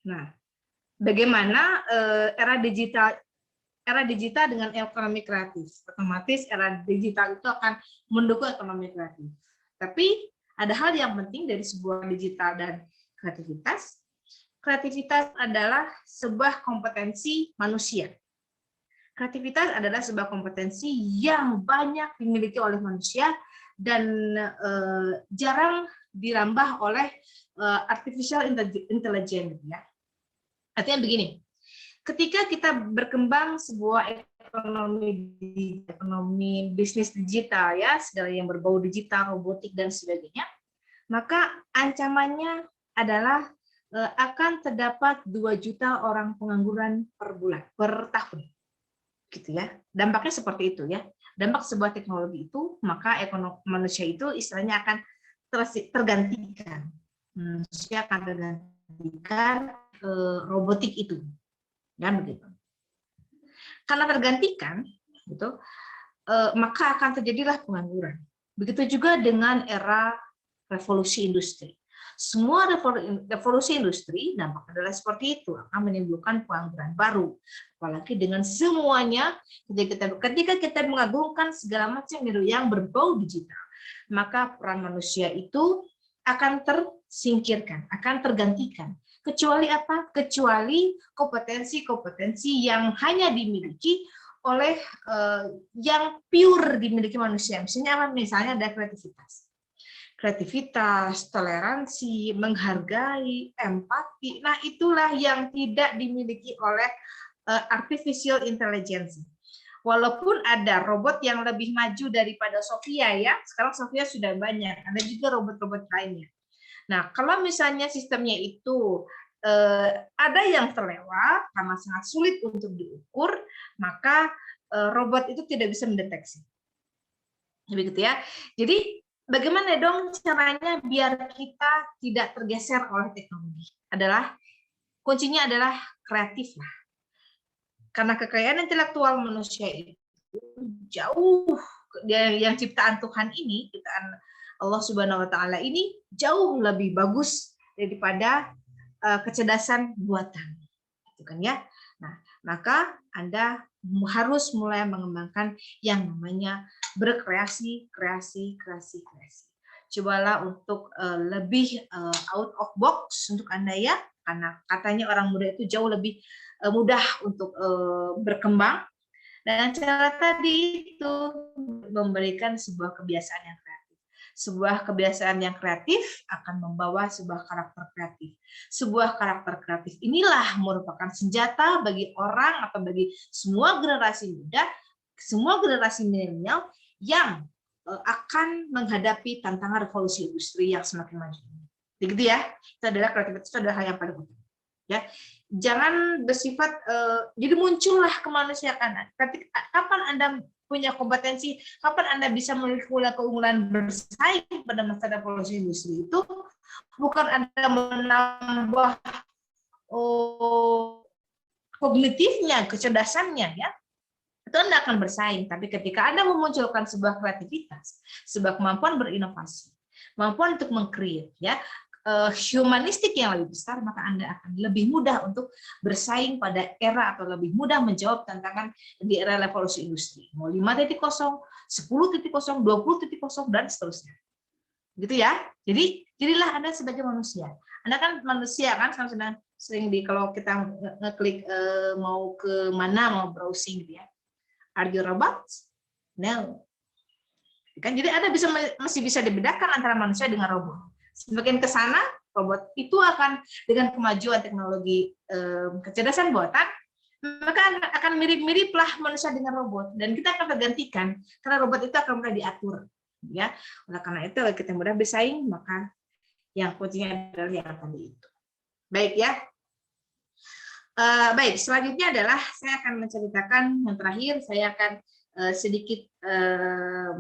Nah, bagaimana era digital dengan ekonomi kreatif? Otomatis era digital itu akan mendukung ekonomi kreatif. Tapi ada hal yang penting dari sebuah digital dan kreativitas. Kreativitas adalah sebuah kompetensi manusia. Kreativitas adalah sebuah kompetensi yang banyak dimiliki oleh manusia dan jarang dirambah oleh artificial intelligence ya. Artinya begini, ketika kita berkembang sebuah ekonomi bisnis digital ya, segala yang berbau digital, robotik dan sebagainya, maka ancamannya adalah akan terdapat 2 juta orang pengangguran per tahun. Gitu ya. Dampaknya seperti itu ya. Dampak sebuah teknologi itu, maka ekonomi manusia itu istilahnya akan tergantikan. Manusia akan tergantikan robotik itu. Ya begitu. Karena tergantikan gitu, maka akan terjadilah pengangguran. Begitu juga dengan era revolusi industri. Semua revolusi industri dampak adalah seperti itu, akan menimbulkan pengangguran baru. Apalagi dengan semuanya, ketika kita mengagungkan segala macam yang berbau digital, maka peran manusia itu akan tersingkirkan, akan tergantikan. Kecuali apa? Kecuali kompetensi-kompetensi yang hanya dimiliki oleh yang pure dimiliki manusia. Misalnya ada kreativitas, toleransi, menghargai, empati. Nah, itulah yang tidak dimiliki oleh artificial intelligence. Walaupun ada robot yang lebih maju daripada Sophia ya, sekarang Sophia sudah banyak, ada juga robot-robot lainnya. Nah, kalau misalnya sistemnya itu ada yang terlewat karena sangat sulit untuk diukur, maka robot itu tidak bisa mendeteksi. Begitu ya. Jadi bagaimana dong caranya biar kita tidak tergeser oleh teknologi? Kuncinya adalah kreatif lah. Karena kekayaan intelektual manusia itu jauh yang ciptaan Tuhan ini, ciptaan Allah Subhanahu wa taala ini jauh lebih bagus daripada kecerdasan buatan. Gitu kan ya. Nah, maka Anda harus mulai mengembangkan yang namanya berkreasi, kreasi. Cobalah untuk lebih out of box untuk Anda ya, karena katanya orang muda itu jauh lebih mudah untuk berkembang. Dengan cara tadi itu memberikan sebuah kebiasaan yang kreatif. Sebuah kebiasaan yang kreatif akan membawa sebuah karakter kreatif. Sebuah karakter kreatif inilah merupakan senjata bagi orang atau bagi semua generasi muda, semua generasi milenial yang akan menghadapi tantangan revolusi industri yang semakin maju. Begitu ya, itu adalah kreativitas, itu adalah hal yang paling penting. Ya, jangan bersifat jadi muncullah kemanusiaan. Kapan Anda punya kompetensi, kapan Anda bisa memiliki keunggulan bersaing pada masa revolusi industri itu bukan Anda menambah kognitifnya, kecerdasannya, ya. Itu Anda akan bersaing. Tapi ketika Anda memunculkan sebuah kreativitas, sebuah kemampuan berinovasi, kemampuan untuk meng-create, ya, humanistik yang lebih besar, maka Anda akan lebih mudah untuk bersaing pada era atau lebih mudah menjawab tantangan di era revolusi industri. Mau 5.0, 10.0, 20.0, dan seterusnya. Gitu ya. Jadi, jadilah Anda sebagai manusia. Anda kan manusia kan, sering kalau kita ngeklik mau ke mana, mau browsing gitu ya. Are you robots? No. Kan jadi Anda masih bisa dibedakan antara manusia dengan robot. Semakin ke sana, robot itu akan dengan kemajuan teknologi kecerdasan buatan, maka akan mirip-miriplah manusia dengan robot, dan kita akan tergantikan karena robot itu akan mudah diatur, ya. Oleh karena itu kita mudah bersaing, maka yang kuncinya adalah yang tadi itu. Baik ya. Baik, selanjutnya adalah saya akan menceritakan yang terakhir, saya akan sedikit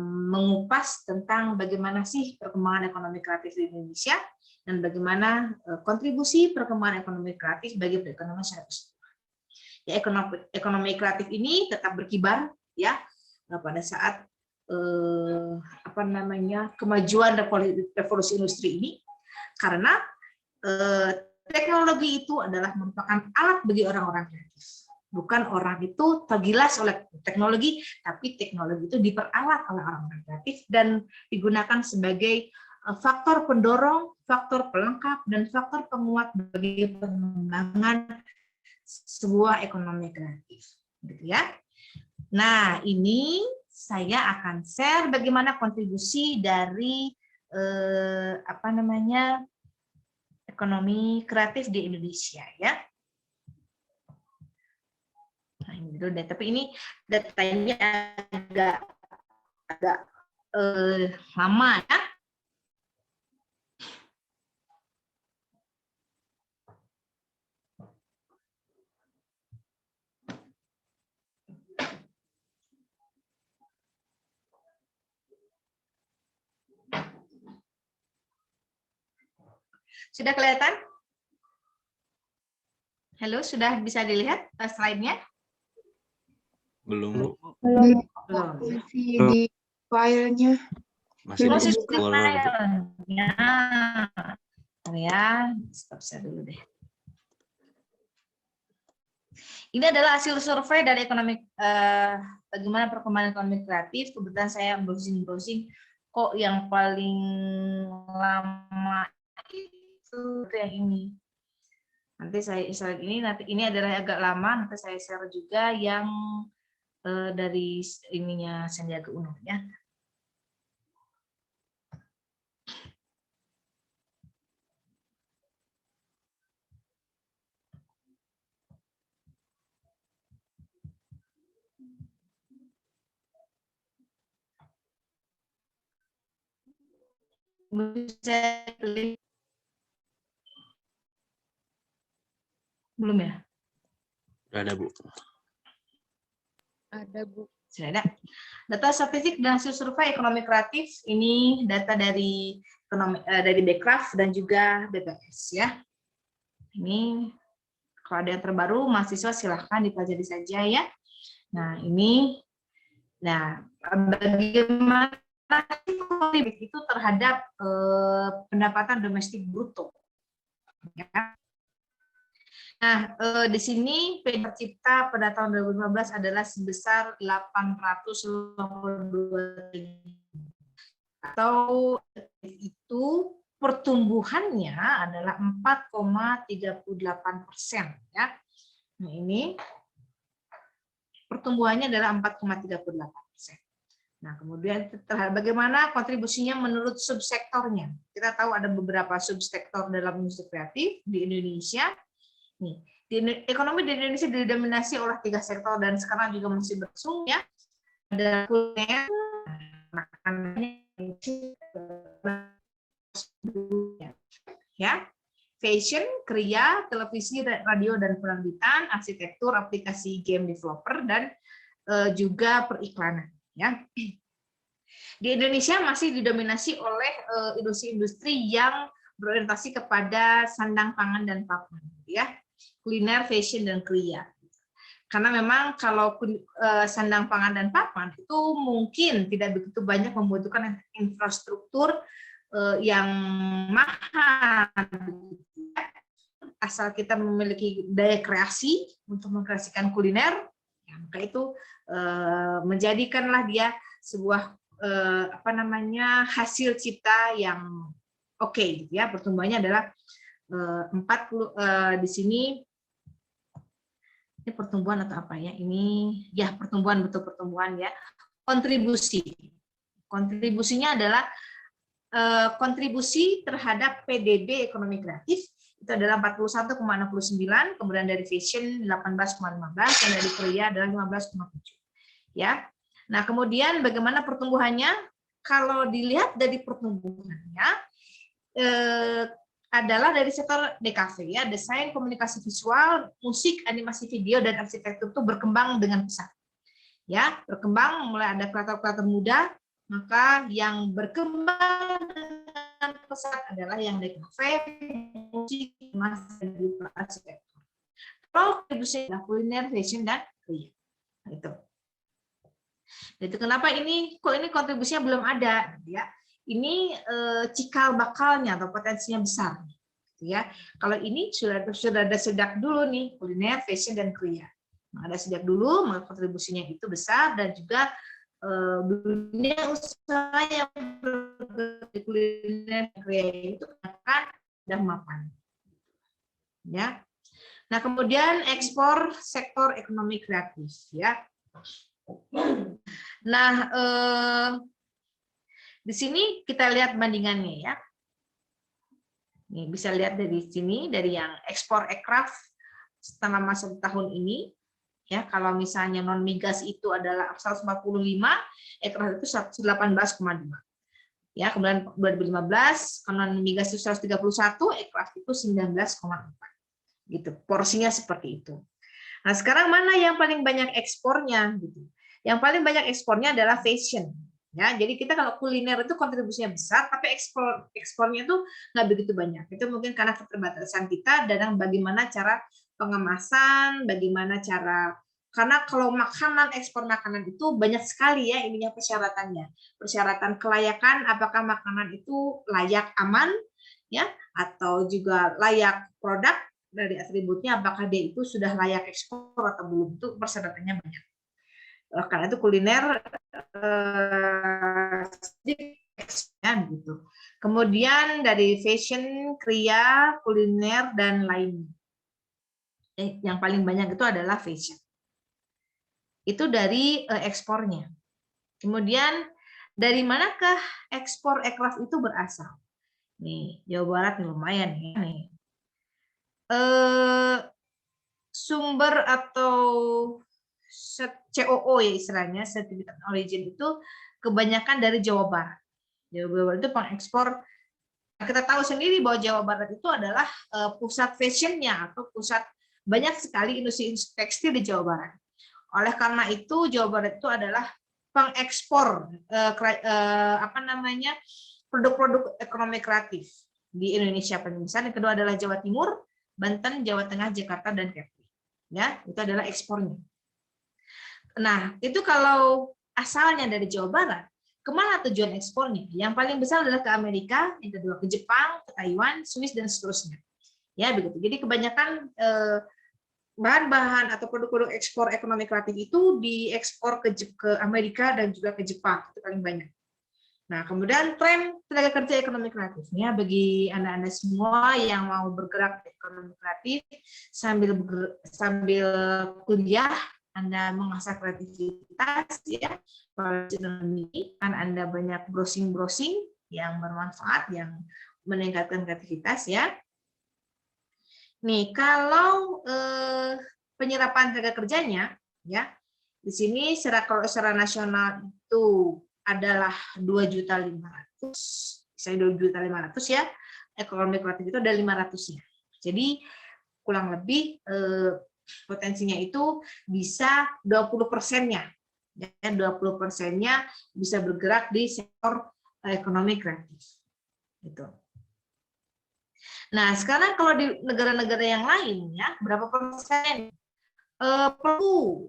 mengupas tentang bagaimana sih perkembangan ekonomi kreatif di Indonesia dan bagaimana kontribusi perkembangan ekonomi kreatif bagi perekonomian secara keseluruhan. Ya, ekonomi kreatif ini tetap berkibar ya pada saat kemajuan revolusi industri ini, karena teknologi itu adalah merupakan alat bagi orang-orang kreatif. Bukan orang itu tergilas oleh teknologi, tapi teknologi itu diperalat oleh orang-orang kreatif dan digunakan sebagai faktor pendorong, faktor pelengkap, dan faktor penguat bagi pengembangan sebuah ekonomi kreatif. Gitu ya. Nah, ini saya akan share bagaimana kontribusi dari ekonomi kreatif di Indonesia ya. Nah, ini dulu deh. Tapi ini datanya agak lama ya. Sudah kelihatan? Halo, sudah bisa dilihat slide-nya? Belum, Bu. Belum. Belum. Masih di filenya. Masih Masih di scroll gitu. Ya, stop saya dulu deh. Ini adalah hasil survei dari ekonomi bagaimana perkembangan ekonomi kreatif. Kebetulan saya browsing kok yang paling lama itu yang ini. Nanti saya share ini adalah agak lama. Nanti saya share juga yang dari ininya Sandiaga Uno ya. Bisa klik. Belum ya? Udah ada, Bu. Ada, Bu. Sudah ada. Data statistik dan hasil survei ekonomi kreatif ini data dari dari Bekraf dan juga BPS ya. Ini kalau ada yang terbaru mahasiswa silahkan dipelajari saja ya. Nah ini, bagaimana itu terhadap pendapatan domestik bruto. Ya. Nah, di sini PDB tercipta pada tahun 2015 adalah sebesar 852 atau itu pertumbuhannya adalah 4,38% ya. Nah, ini pertumbuhannya adalah 4,38%. Nah, kemudian bagaimana kontribusinya menurut subsektornya? Kita tahu ada beberapa subsektor dalam industri kreatif di Indonesia. Nih, ekonomi di Indonesia didominasi oleh 3 sektor dan sekarang juga masih berlangsung ya. Ada kuliner, makanan, ya, fashion, kriya, televisi, radio dan penerbitan, arsitektur, aplikasi game developer dan juga periklanan. Ya, di Indonesia masih didominasi oleh industri-industri yang berorientasi kepada sandang pangan dan papan, ya, kuliner, fashion dan kriya. Karena memang kalau sandang pangan dan papan itu mungkin tidak begitu banyak membutuhkan infrastruktur yang mahal. Asal kita memiliki daya kreasi untuk mengkreasikan kuliner, ya, maka itu menjadikanlah dia sebuah hasil cipta yang oke, gitu ya. Pertumbuhannya adalah 40 di sini. Ini pertumbuhan atau apa ya? Ini ya pertumbuhan, betul pertumbuhan ya. Kontribusinya adalah kontribusi terhadap PDB ekonomi kreatif itu adalah 41,69, kemudian dari fashion 18,15 dan dari kriya adalah 15,7. Ya. Nah, kemudian bagaimana pertumbuhannya? Kalau dilihat dari pertumbuhannya adalah dari sektor DKV, ya, desain, komunikasi visual, musik, animasi video dan arsitektur itu berkembang dengan pesat. Ya, berkembang mulai ada kreator-kreator muda, maka yang berkembang dengan pesat adalah yang DKV, musik, animasi dan juga arsitektur. Kalau kontribusi kuliner, fashion dan kriya. Itu. Itu kenapa ini kontribusinya belum ada, ya. Ini cikal bakalnya atau potensinya besar, ya. Kalau ini sudah ada sejak dulu nih, kuliner, fashion dan kriya. Nah, ada sejak dulu, maka kontribusinya itu besar dan juga dunia usaha yang bergerak kuliner dan kriya itu akan dan mapan, ya. Nah, kemudian ekspor sektor ekonomi kreatif, ya. Nah, di sini kita lihat bandingannya, ya. Nih, bisa lihat dari sini, dari yang ekspor aircraft selama 1 tahun ini, ya. Kalau misalnya non migas itu adalah 145, aircraft itu 118,2. Ya, kemudian 2015 non migas itu 131, aircraft itu 19,4. Gitu. Porsinya seperti itu. Nah, sekarang mana yang paling banyak ekspornya, gitu. Yang paling banyak ekspornya adalah fashion. Ya, jadi kita kalau kuliner itu kontribusinya besar, tapi ekspornya itu nggak begitu banyak. Itu mungkin karena keterbatasan kita dan bagaimana cara pengemasan, bagaimana cara, karena kalau makanan, ekspor makanan itu banyak sekali ya ininya persyaratannya. Persyaratan kelayakan, apakah makanan itu layak aman, ya, atau juga layak produk dari atributnya, apakah dia itu sudah layak ekspor atau belum, itu persyaratannya banyak. Karena itu kuliner gitu. Kemudian dari fashion, kriya, kuliner dan lainnya. Yang paling banyak itu adalah fashion. Itu dari ekspornya. Kemudian dari manakah ekspor aircraft itu berasal? Nih, Jawa Barat nih, lumayan nih. Sumber atau COO ya istilahnya, Certificate Origin itu kebanyakan dari Jawa Barat. Jawa Barat itu pengekspor. Kita tahu sendiri bahwa Jawa Barat itu adalah pusat fashionnya atau pusat banyak sekali industri tekstil di Jawa Barat. Oleh karena itu Jawa Barat itu adalah pengekspor produk-produk ekonomi kreatif di Indonesia paling besar. Yang kedua adalah Jawa Timur, Banten, Jawa Tengah, Jakarta dan Kepri. Ya, itu adalah ekspornya. Nah, itu kalau asalnya dari Jawa Barat, kemana tujuan ekspornya? Yang paling besar adalah ke Amerika, yang kedua ke Jepang, ke Taiwan, Swiss dan seterusnya. Ya, begitu. Jadi kebanyakan bahan-bahan atau produk-produk ekspor ekonomi kreatif itu diekspor ke Amerika dan juga ke Jepang, itu paling banyak. Nah, kemudian tren tenaga kerja ekonomi kreatif, ya, bagi Anda-Anda semua yang mau bergerak di ekonomi kreatif sambil kuliah Anda mengasah kreativitas ya, kan Anda banyak browsing-browsing yang bermanfaat, yang meningkatkan kreativitas ya. Nih, kalau penyerapan tenaga kerjanya ya, di sini kalau secara nasional itu adalah 2.500.000, saya 2.500.000 ya, ekonomi kreatif itu ada 500-nya. Jadi kurang lebih potensinya itu bisa 20%-nya. Ya, 20%-nya bisa bergerak di sektor ekonomi kreatif. Gitu. Nah, sekarang kalau di negara-negara yang lain ya, berapa persen perlu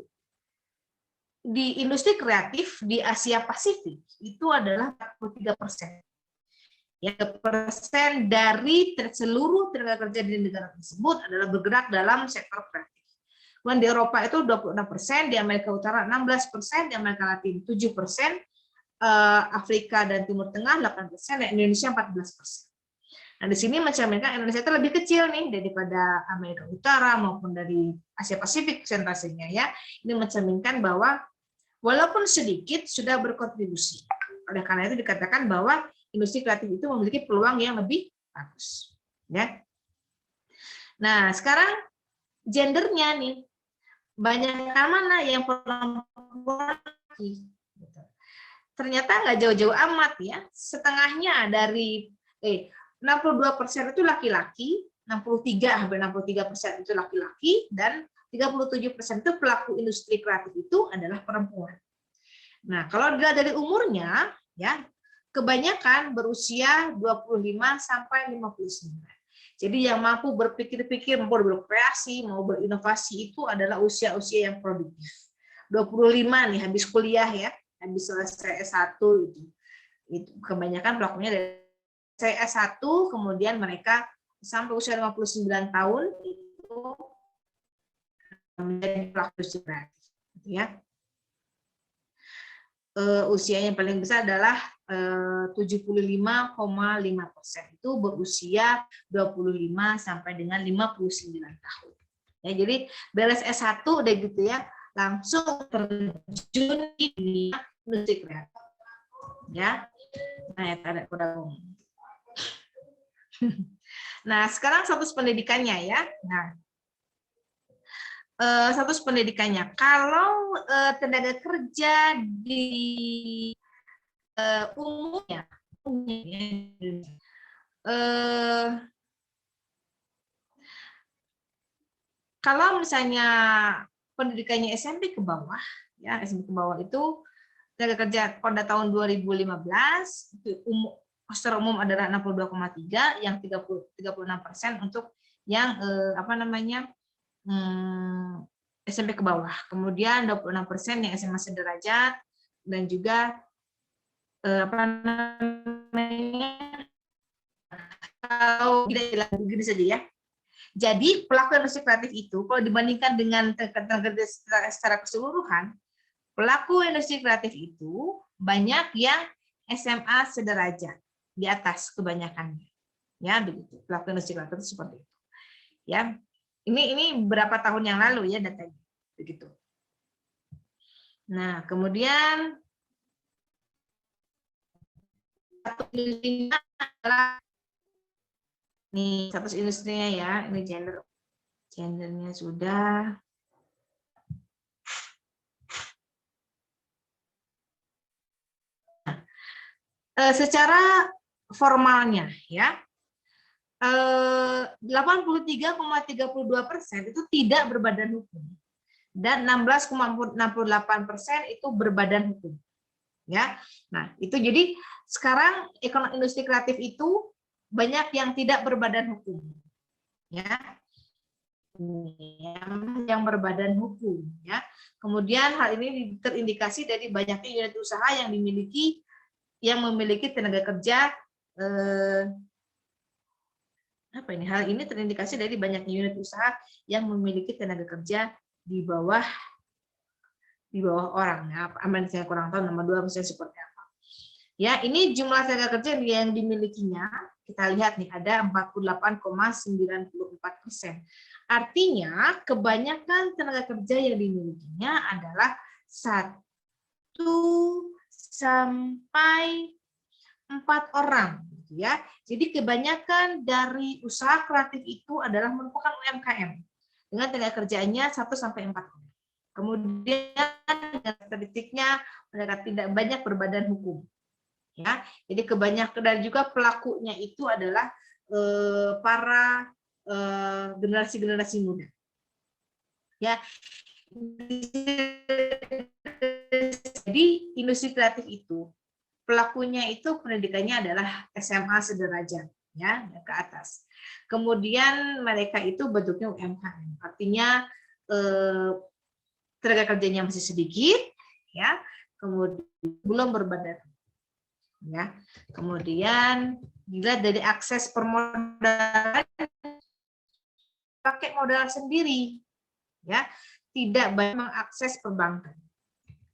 di industri kreatif di Asia Pasifik itu adalah 43%. Ya, persen dari seluruh tenaga kerja di negara tersebut adalah bergerak dalam sektor kreatif. Kemudian di Eropa itu 26%, di Amerika Utara 16%, di Amerika Latin 7%, Afrika dan Timur Tengah 8%, dan Indonesia 14%. Nah, di sini mencerminkan Indonesia itu lebih kecil nih daripada Amerika Utara maupun dari Asia Pasifik persentasenya ya. Ini mencerminkan bahwa walaupun sedikit sudah berkontribusi. Oleh karena itu dikatakan bahwa industri kreatif itu memiliki peluang yang lebih bagus. Ya. Nah, sekarang gendernya nih, banyak mana yang perempuan? Ternyata nggak jauh-jauh amat ya. Setengahnya dari 62% itu laki-laki, 63% itu laki-laki, dan 37% itu pelaku industri kreatif itu adalah perempuan. Nah, kalau dilihat dari umurnya, ya kebanyakan berusia 25 sampai 59. Jadi yang mampu berpikir-pikir, mau berkreasi, mau berinovasi itu adalah usia-usia yang produktif. 25 nih habis kuliah ya, habis selesai S1 itu. Itu kebanyakan pelakunya dari S1, kemudian mereka sampai usia 59 tahun itu menjadi pelaku industri kreatif, ya. Usianya paling besar adalah 75,5%, itu berusia 25 sampai dengan 59 tahun. Ya, jadi beres S1 udah gitu ya, langsung terjun di dunia industri kreatif. Ya. Nah, ya ada kurang. Nah, sekarang status pendidikannya ya. Nah, status pendidikannya. Kalau tenaga kerja di umumnya, kalau misalnya pendidikannya SMP ke bawah, ya SMP ke bawah itu tenaga kerja pada tahun 2015 itu secara umum adalah 62,3, yang 36% untuk yang SMP ke bawah. Kemudian 26% yang SMA sederajat, dan juga kalau tidak begini saja ya. Jadi pelaku industri kreatif itu kalau dibandingkan dengan tenaga kerja secara keseluruhan, pelaku industri kreatif itu banyak yang SMA sederajat di atas kebanyakannya, ya begitu. Pelaku industri kreatif itu seperti itu, ya. Ini berapa tahun yang lalu ya datanya, begitu. Nah kemudian status industrinya adalah nih status industrinya ya, ini gendernya sudah. Secara formalnya ya 83,32% itu tidak berbadan hukum dan 16,68% itu berbadan hukum ya. Nah itu jadi sekarang ekonomi industri kreatif itu banyak yang tidak berbadan hukum ya, yang berbadan hukum ya. Kemudian hal ini terindikasi dari banyaknya unit usaha yang memiliki tenaga kerja hal ini terindikasi dari banyaknya unit usaha yang memiliki tenaga kerja di bawah orang. Nah, saya kurang tahu nomor 2 misalnya seperti apa. Ya, ini jumlah tenaga kerja yang dimilikinya kita lihat nih ada 48,94%. Artinya kebanyakan tenaga kerja yang dimilikinya adalah 1 sampai 4 orang, gitu ya. Jadi kebanyakan dari usaha kreatif itu adalah merupakan UMKM dengan tenaga kerjanya 1 sampai 4 orang. Kemudian statistiknya mereka tidak banyak berbadan hukum, ya. Jadi kebanyakan dan juga pelakunya itu adalah para generasi-generasi muda, ya. Jadi industri kreatif itu pelakunya itu pendidikannya adalah SMA sederajat, ya, ke atas. Kemudian mereka itu bentuknya UMKM, artinya tenaga kerjanya masih sedikit, ya. Kemudian belum berbadan, ya. Kemudian dilihat dari akses permodalan, pakai modal sendiri, ya, tidak banyak mengakses perbankan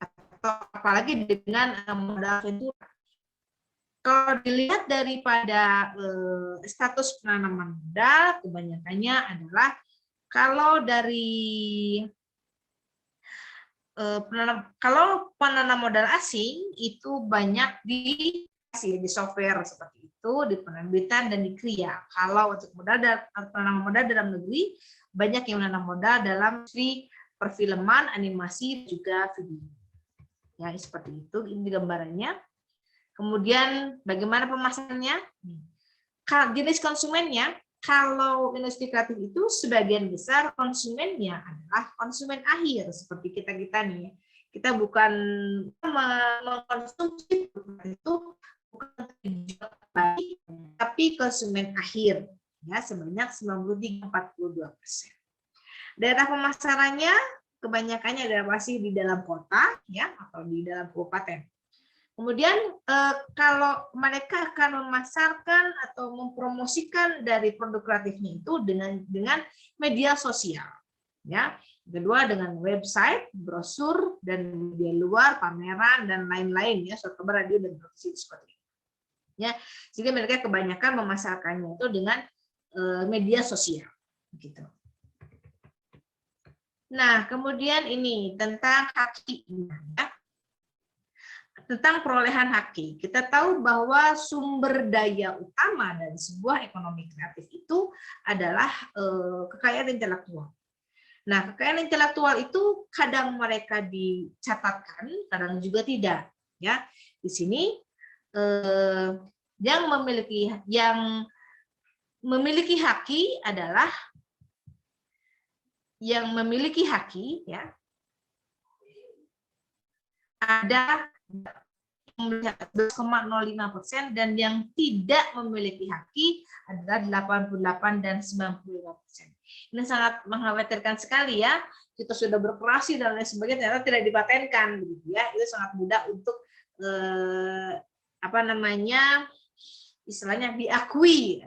atau apalagi dengan modal ventura. Kalau dilihat daripada status penanaman modal, kebanyakannya adalah kalau dari kalau penanam modal asing itu banyak di software seperti itu, di penerbitan dan di KRIA. Kalau untuk penanaman modal dalam negeri, banyak yang menanam modal dalam industri perfilman, animasi, juga video. Ya, seperti itu ini gambarannya. Kemudian bagaimana pemasarannya? Jenis konsumennya, kalau industri kreatif itu sebagian besar konsumennya adalah konsumen akhir seperti kita nih. Kita bukan mengkonsumsi itu bukan dijual kembali, tapi konsumen akhir, ya, sebanyak 93,42%. Daerah pemasarannya kebanyakannya adalah masih di dalam kota, ya, atau di dalam kabupaten. Kemudian kalau mereka akan memasarkan atau mempromosikan dari produk kreatifnya itu dengan media sosial, ya. Kedua dengan website, brosur, dan media luar, pameran dan lain-lain, ya, suatu radio dan televisi seperti itu. Ya, jadi mereka kebanyakan memasarkannya itu dengan media sosial, gitu. Nah, kemudian ini tentang haki, ya. Tentang perolehan haki. Kita tahu bahwa sumber daya utama dari sebuah ekonomi kreatif itu adalah kekayaan intelektual. Nah, kekayaan intelektual itu kadang mereka dicatatkan, kadang juga tidak. Ya, di sini yang memiliki haki adalah ya, ada 12,05% dan yang tidak memiliki haki adalah 88 dan 95%. Ini sangat mengkhawatirkan sekali, ya. Kita sudah berkreasi dan lain sebagainya ternyata tidak dipatenkan, begitu ya. Itu sangat mudah untuk istilahnya diakui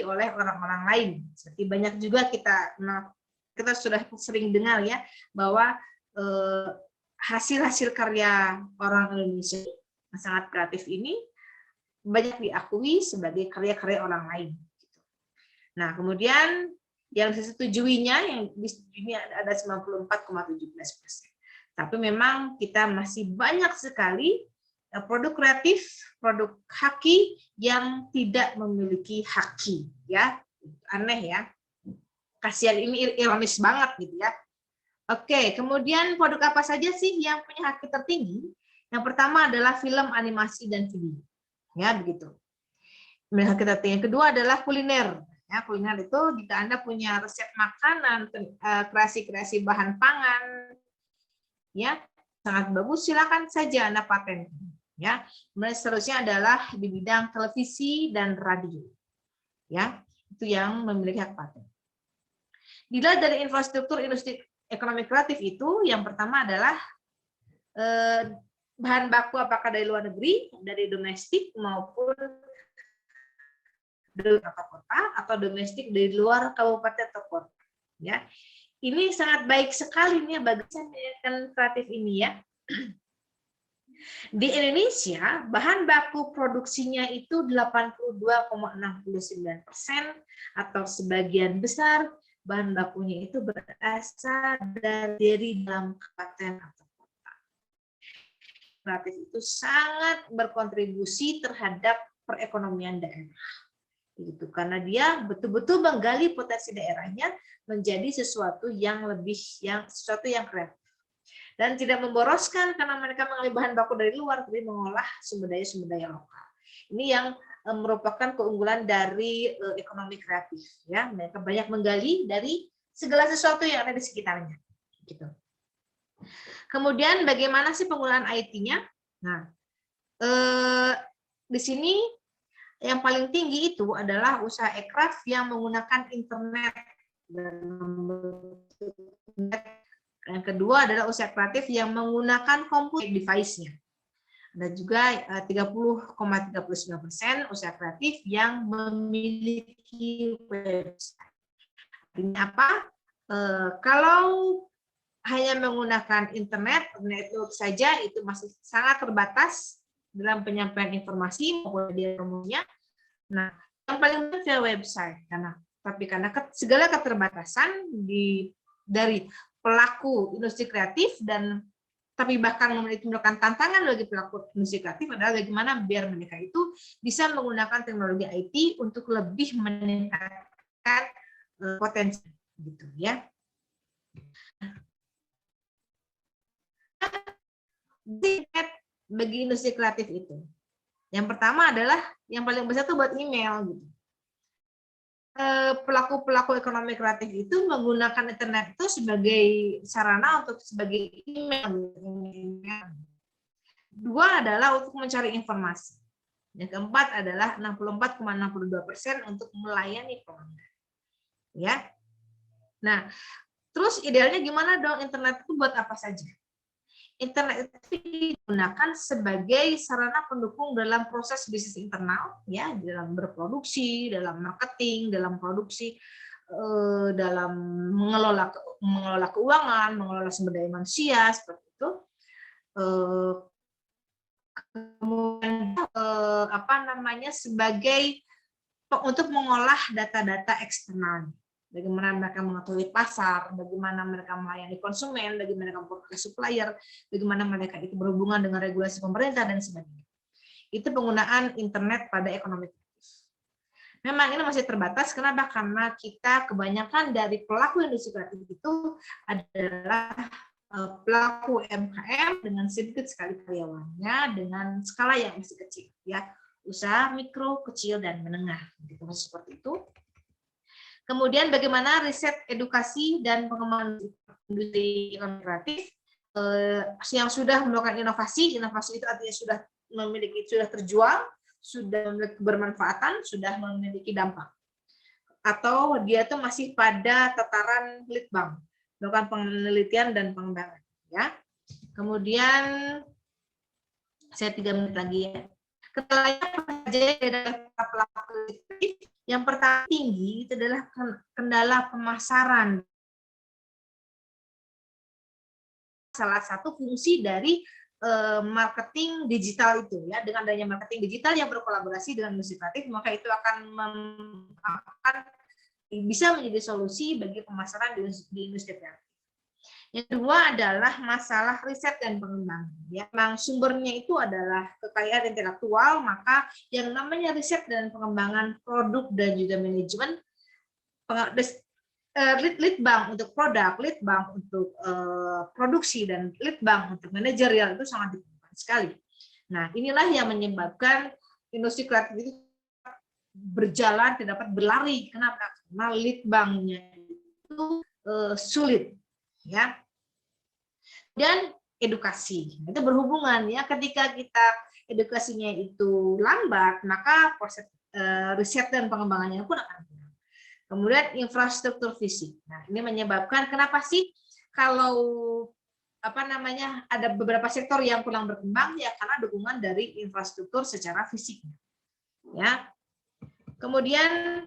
oleh orang-orang lain. Seperti banyak juga kita sudah sering dengar, ya, bahwa hasil-hasil karya orang Indonesia yang sangat kreatif ini banyak diakui sebagai karya-karya orang lain. Nah, kemudian yang disetujuinya, yang disetujui ada 94,17%. Tapi memang kita masih banyak sekali produk kreatif, produk haki yang tidak memiliki haki, ya. Aneh, ya. Kasihan, ini ironis banget, gitu ya. Oke, kemudian produk apa saja sih yang punya haki tertinggi? Yang pertama adalah film, animasi, dan video. Ya, begitu. Haki tertinggi. Yang kedua adalah kuliner. Ya, kuliner itu jika Anda punya resep makanan, kreasi-kreasi bahan pangan, ya, sangat bagus, silakan saja Anda paten. Ya, kemudian seterusnya adalah di bidang televisi dan radio. Ya, itu yang memiliki hak paten. Dilihat dari infrastruktur industri ekonomi kreatif itu, yang pertama adalah bahan baku apakah dari luar negeri, dari domestik maupun dari kota atau domestik dari luar kabupaten atau kota. Ya, ini sangat baik sekali nih bagi kreatif ini, ya. Di Indonesia, bahan baku produksinya itu 82,69% atau sebagian besar bahan bakunya itu berasal dari dalam kabupaten atau kota. Kreatif itu sangat berkontribusi terhadap perekonomian daerah. Gitu, karena dia betul-betul menggali potensi daerahnya menjadi sesuatu yang kreatif. Dan tidak memboroskan karena mereka mengambil bahan baku dari luar, tapi mengolah sumber daya lokal. Ini yang merupakan keunggulan dari ekonomi kreatif. Ya, mereka banyak menggali dari segala sesuatu yang ada di sekitarnya. Gitu. Kemudian bagaimana sih penggunaan IT-nya? Nah, di sini yang paling tinggi itu adalah usaha ekraf yang menggunakan internet. Yang kedua adalah usaha kreatif yang menggunakan komputer device-nya. Ada juga 30,39% usaha kreatif yang memiliki website. Artinya apa? Kalau hanya menggunakan internet, network saja itu masih sangat terbatas dalam penyampaian informasi maupun dia umumnya. Nah, yang paling penting adalah website karena segala keterbatasan dari pelaku industri kreatif tapi bahkan merupakan tantangan bagi pelaku industri kreatif adalah bagaimana biar mereka itu bisa menggunakan teknologi IT untuk lebih meningkatkan potensi gitu ya. Bagi industri kreatif itu. Yang pertama adalah yang paling besar itu buat email gitu. Pelaku-pelaku ekonomi kreatif itu menggunakan internet itu sebagai sarana sebagai email. Dua adalah untuk mencari informasi. Yang keempat adalah 64,62% untuk melayani pelanggan. Ya. Nah, terus idealnya gimana dong internet itu buat apa saja? Internet itu digunakan sebagai sarana pendukung dalam proses bisnis internal, ya, dalam berproduksi, dalam marketing, dalam produksi, dalam mengelola keuangan, mengelola sumber daya manusia seperti itu. Kemudian sebagai untuk mengolah data-data eksternal. Bagaimana mereka mengetahui pasar, bagaimana mereka melayani konsumen, bagaimana mereka memperoleh supplier, bagaimana mereka itu berhubungan dengan regulasi pemerintah dan sebagainya. Itu penggunaan internet pada ekonomi kreatif. Memang ini masih terbatas, kenapa? Karena kita kebanyakan dari pelaku industri kreatif itu adalah pelaku UMKM dengan sedikit sekali karyawannya, dengan skala yang masih kecil, ya, usaha mikro, kecil dan menengah, gitu, seperti itu. Kemudian bagaimana riset, edukasi, dan pengembangan industri ekonomi kreatif yang sudah melakukan inovasi itu artinya sudah terjual, sudah memiliki kebermanfaatan, sudah memiliki dampak. Atau dia itu masih pada tataran litbang, melakukan penelitian dan pengembangan. Ya. Kemudian, saya 3 menit lagi ya. Yang pertama tinggi itu adalah kendala pemasaran. Salah satu fungsi dari marketing digital itu, ya, dengan adanya marketing digital yang berkolaborasi dengan industri kreatif, maka itu akan bisa menjadi solusi bagi pemasaran di industri kreatif. Yang kedua adalah masalah riset dan pengembangan. Ya, memang sumbernya itu adalah kekayaan intelektual, maka yang namanya riset dan pengembangan produk dan juga manajemen, litbang untuk produk, litbang untuk produksi, dan litbang untuk manajerial itu sangat diperlukan sekali. Nah, inilah yang menyebabkan industri kreatif itu berjalan, tidak dapat berlari. Kenapa? Karena litbangnya itu sulit. Ya, dan edukasi itu berhubungan, ya, ketika kita edukasinya itu lambat, maka proses riset dan pengembangannya pun akan kurang. Kemudian infrastruktur fisik. Nah, ini menyebabkan kenapa sih kalau ada beberapa sektor yang kurang berkembang, ya karena dukungan dari infrastruktur secara fisiknya. Ya. Kemudian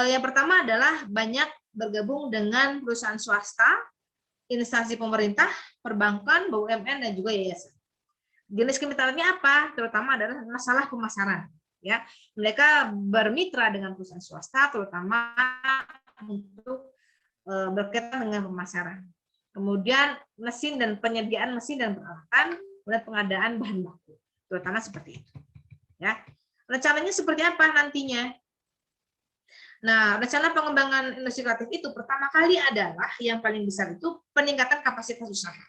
yang pertama adalah banyak bergabung dengan perusahaan swasta, instansi pemerintah, perbankan, BUMN, dan juga yayasan. Jenis kemitraannya apa? Terutama adalah masalah pemasaran. Ya, mereka bermitra dengan perusahaan swasta, terutama untuk berkaitan dengan pemasaran. Kemudian mesin dan penyediaan mesin dan peralatan, kemudian pengadaan bahan baku, terutama seperti itu. Ya, rencananya seperti apa nantinya? Nah, rencana pengembangan industri kreatif itu pertama kali adalah yang paling besar itu peningkatan kapasitas usaha.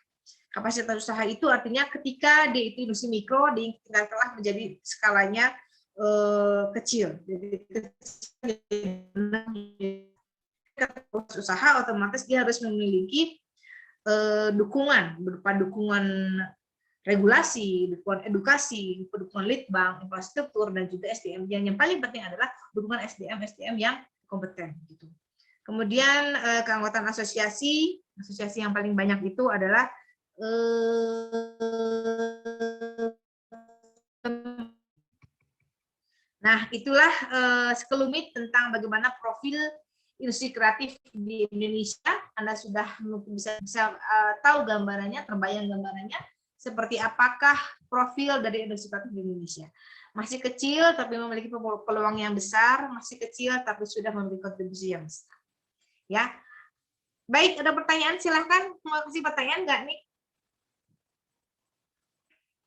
Kapasitas usaha itu artinya ketika dia itu industri mikro, dia telah menjadi skalanya kecil. Jadi usaha otomatis dia harus memiliki dukungan berupa dukungan regulasi, dukungan edukasi, dukungan litbang, infrastruktur, dan juga SDM. Yang paling penting adalah dukungan SDM yang kompeten. Gitu. Kemudian keanggotaan asosiasi yang paling banyak itu adalah nah, itulah sekelumit tentang bagaimana profil industri kreatif di Indonesia. Anda sudah mungkin bisa tahu gambarannya, terbayang gambarannya, seperti apakah profil dari industri kreatif di Indonesia. Masih kecil, tapi memiliki peluang yang besar, masih kecil, tapi sudah memiliki kontribusi yang besar. Ya, baik, ada pertanyaan, silahkan. Mau kasih pertanyaan nggak nih?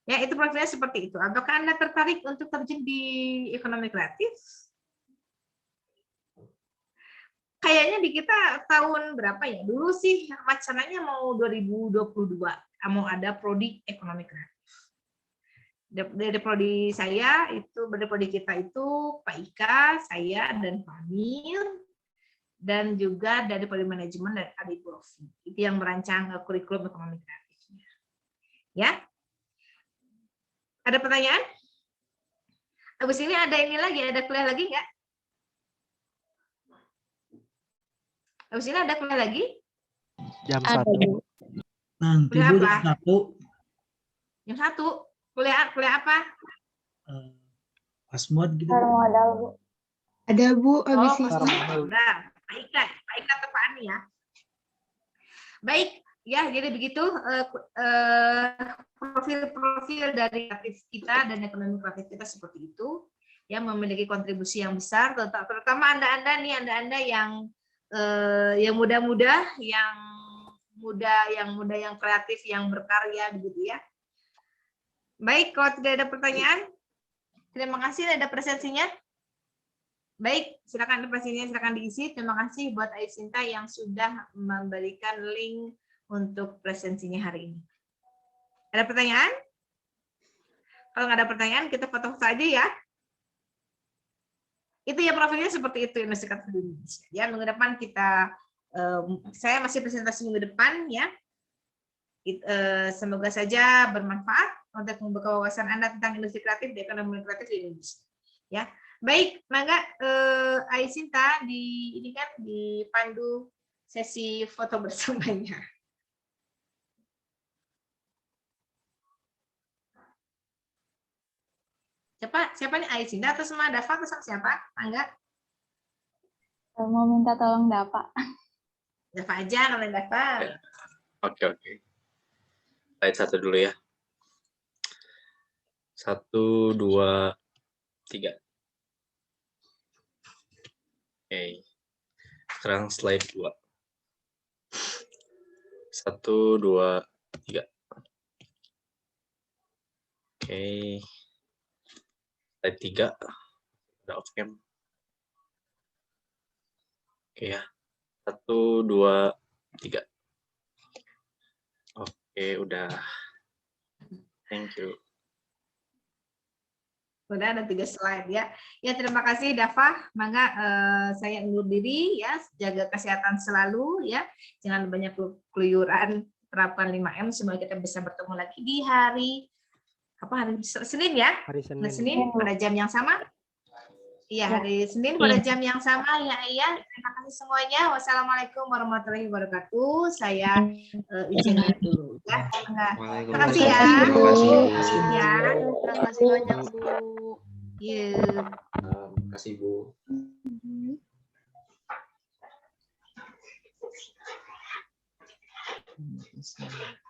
Ya, itu profilnya seperti itu. Apakah Anda tertarik untuk terjun di ekonomi kreatif? Kayaknya di kita tahun berapa ya? Dulu sih wacananya mau 2022, mau ada prodi ekonomi kreatif. Dari prodi saya itu, dari prodi kita itu Pak Ika, saya, dan Pak Amir, dan juga dari prodi manajemen dan Adik Profi. Itu yang merancang kurikulum ekonomi kreatifnya. Ya. Ada pertanyaan? Habis ini ada ini lagi, ada kuliah lagi nggak? Habis ini ada kuliah lagi? Jam 1. Nanti Kuliah Bu apa? jam 1. Jam 1. Kuliah apa? Pasmod gitu. Ada Bu, habis Oh, ini. Nah, Pak Ika tepaan ya. Baik, ya jadi begitu profil-profil dari kreatif kita dan ekonomi kreatif kita seperti itu, yang memiliki kontribusi yang besar, terutama anda-anda yang muda-muda, yang kreatif, yang berkarya, begitu ya. Baik, kalau tidak ada pertanyaan, terima kasih. Ada presensinya. Baik, silakan presentasinya, silakan diisi. Terima kasih buat Aisinta yang sudah memberikan link untuk presensinya hari ini. Ada pertanyaan? Kalau nggak ada pertanyaan, kita foto saja ya. Itu ya profilnya seperti itu Industri Kreatif Indonesia. Ya, minggu depan saya masih presentasi minggu depan ya. Semoga saja bermanfaat untuk membuka wawasan Anda tentang industri kreatif dan ekonomi kreatif di Indonesia. Ya, baik, mangga Aisinta dipandu sesi foto bersamanya. Siapa nih, Aisinta atau sama Dava atau sama siapa? Mangga. Mau minta tolong Dava. Dava aja, kalau Dava. Oke. Slide 1 dulu ya. 1, 2, 3. Oke. Sekarang slide 2. 1, 2, 3. Oke. Slide 3. Udah off cam. Oke ya. 1, 2, 3. Oke, udah. Thank you. Udah ada 3 slide ya. Ya, terima kasih Dava. Mangga saya undur diri ya. Jaga kesehatan selalu ya. Jangan banyak keluyuran, terapkan 5M. Semoga kita bisa bertemu lagi di hari Senin ya. Hari Senin. Senin pada jam yang sama. Iya, hari Senin pada jam yang sama ya, Ayah. Terima kasih semuanya. Wassalamualaikum warahmatullahi wabarakatuh. Saya izin dulu ya. Terima kasih ya. Terima kasih. Ya, Terima kasih banyak, Bu. Iya. Terima kasih, Bu. selanjutnya.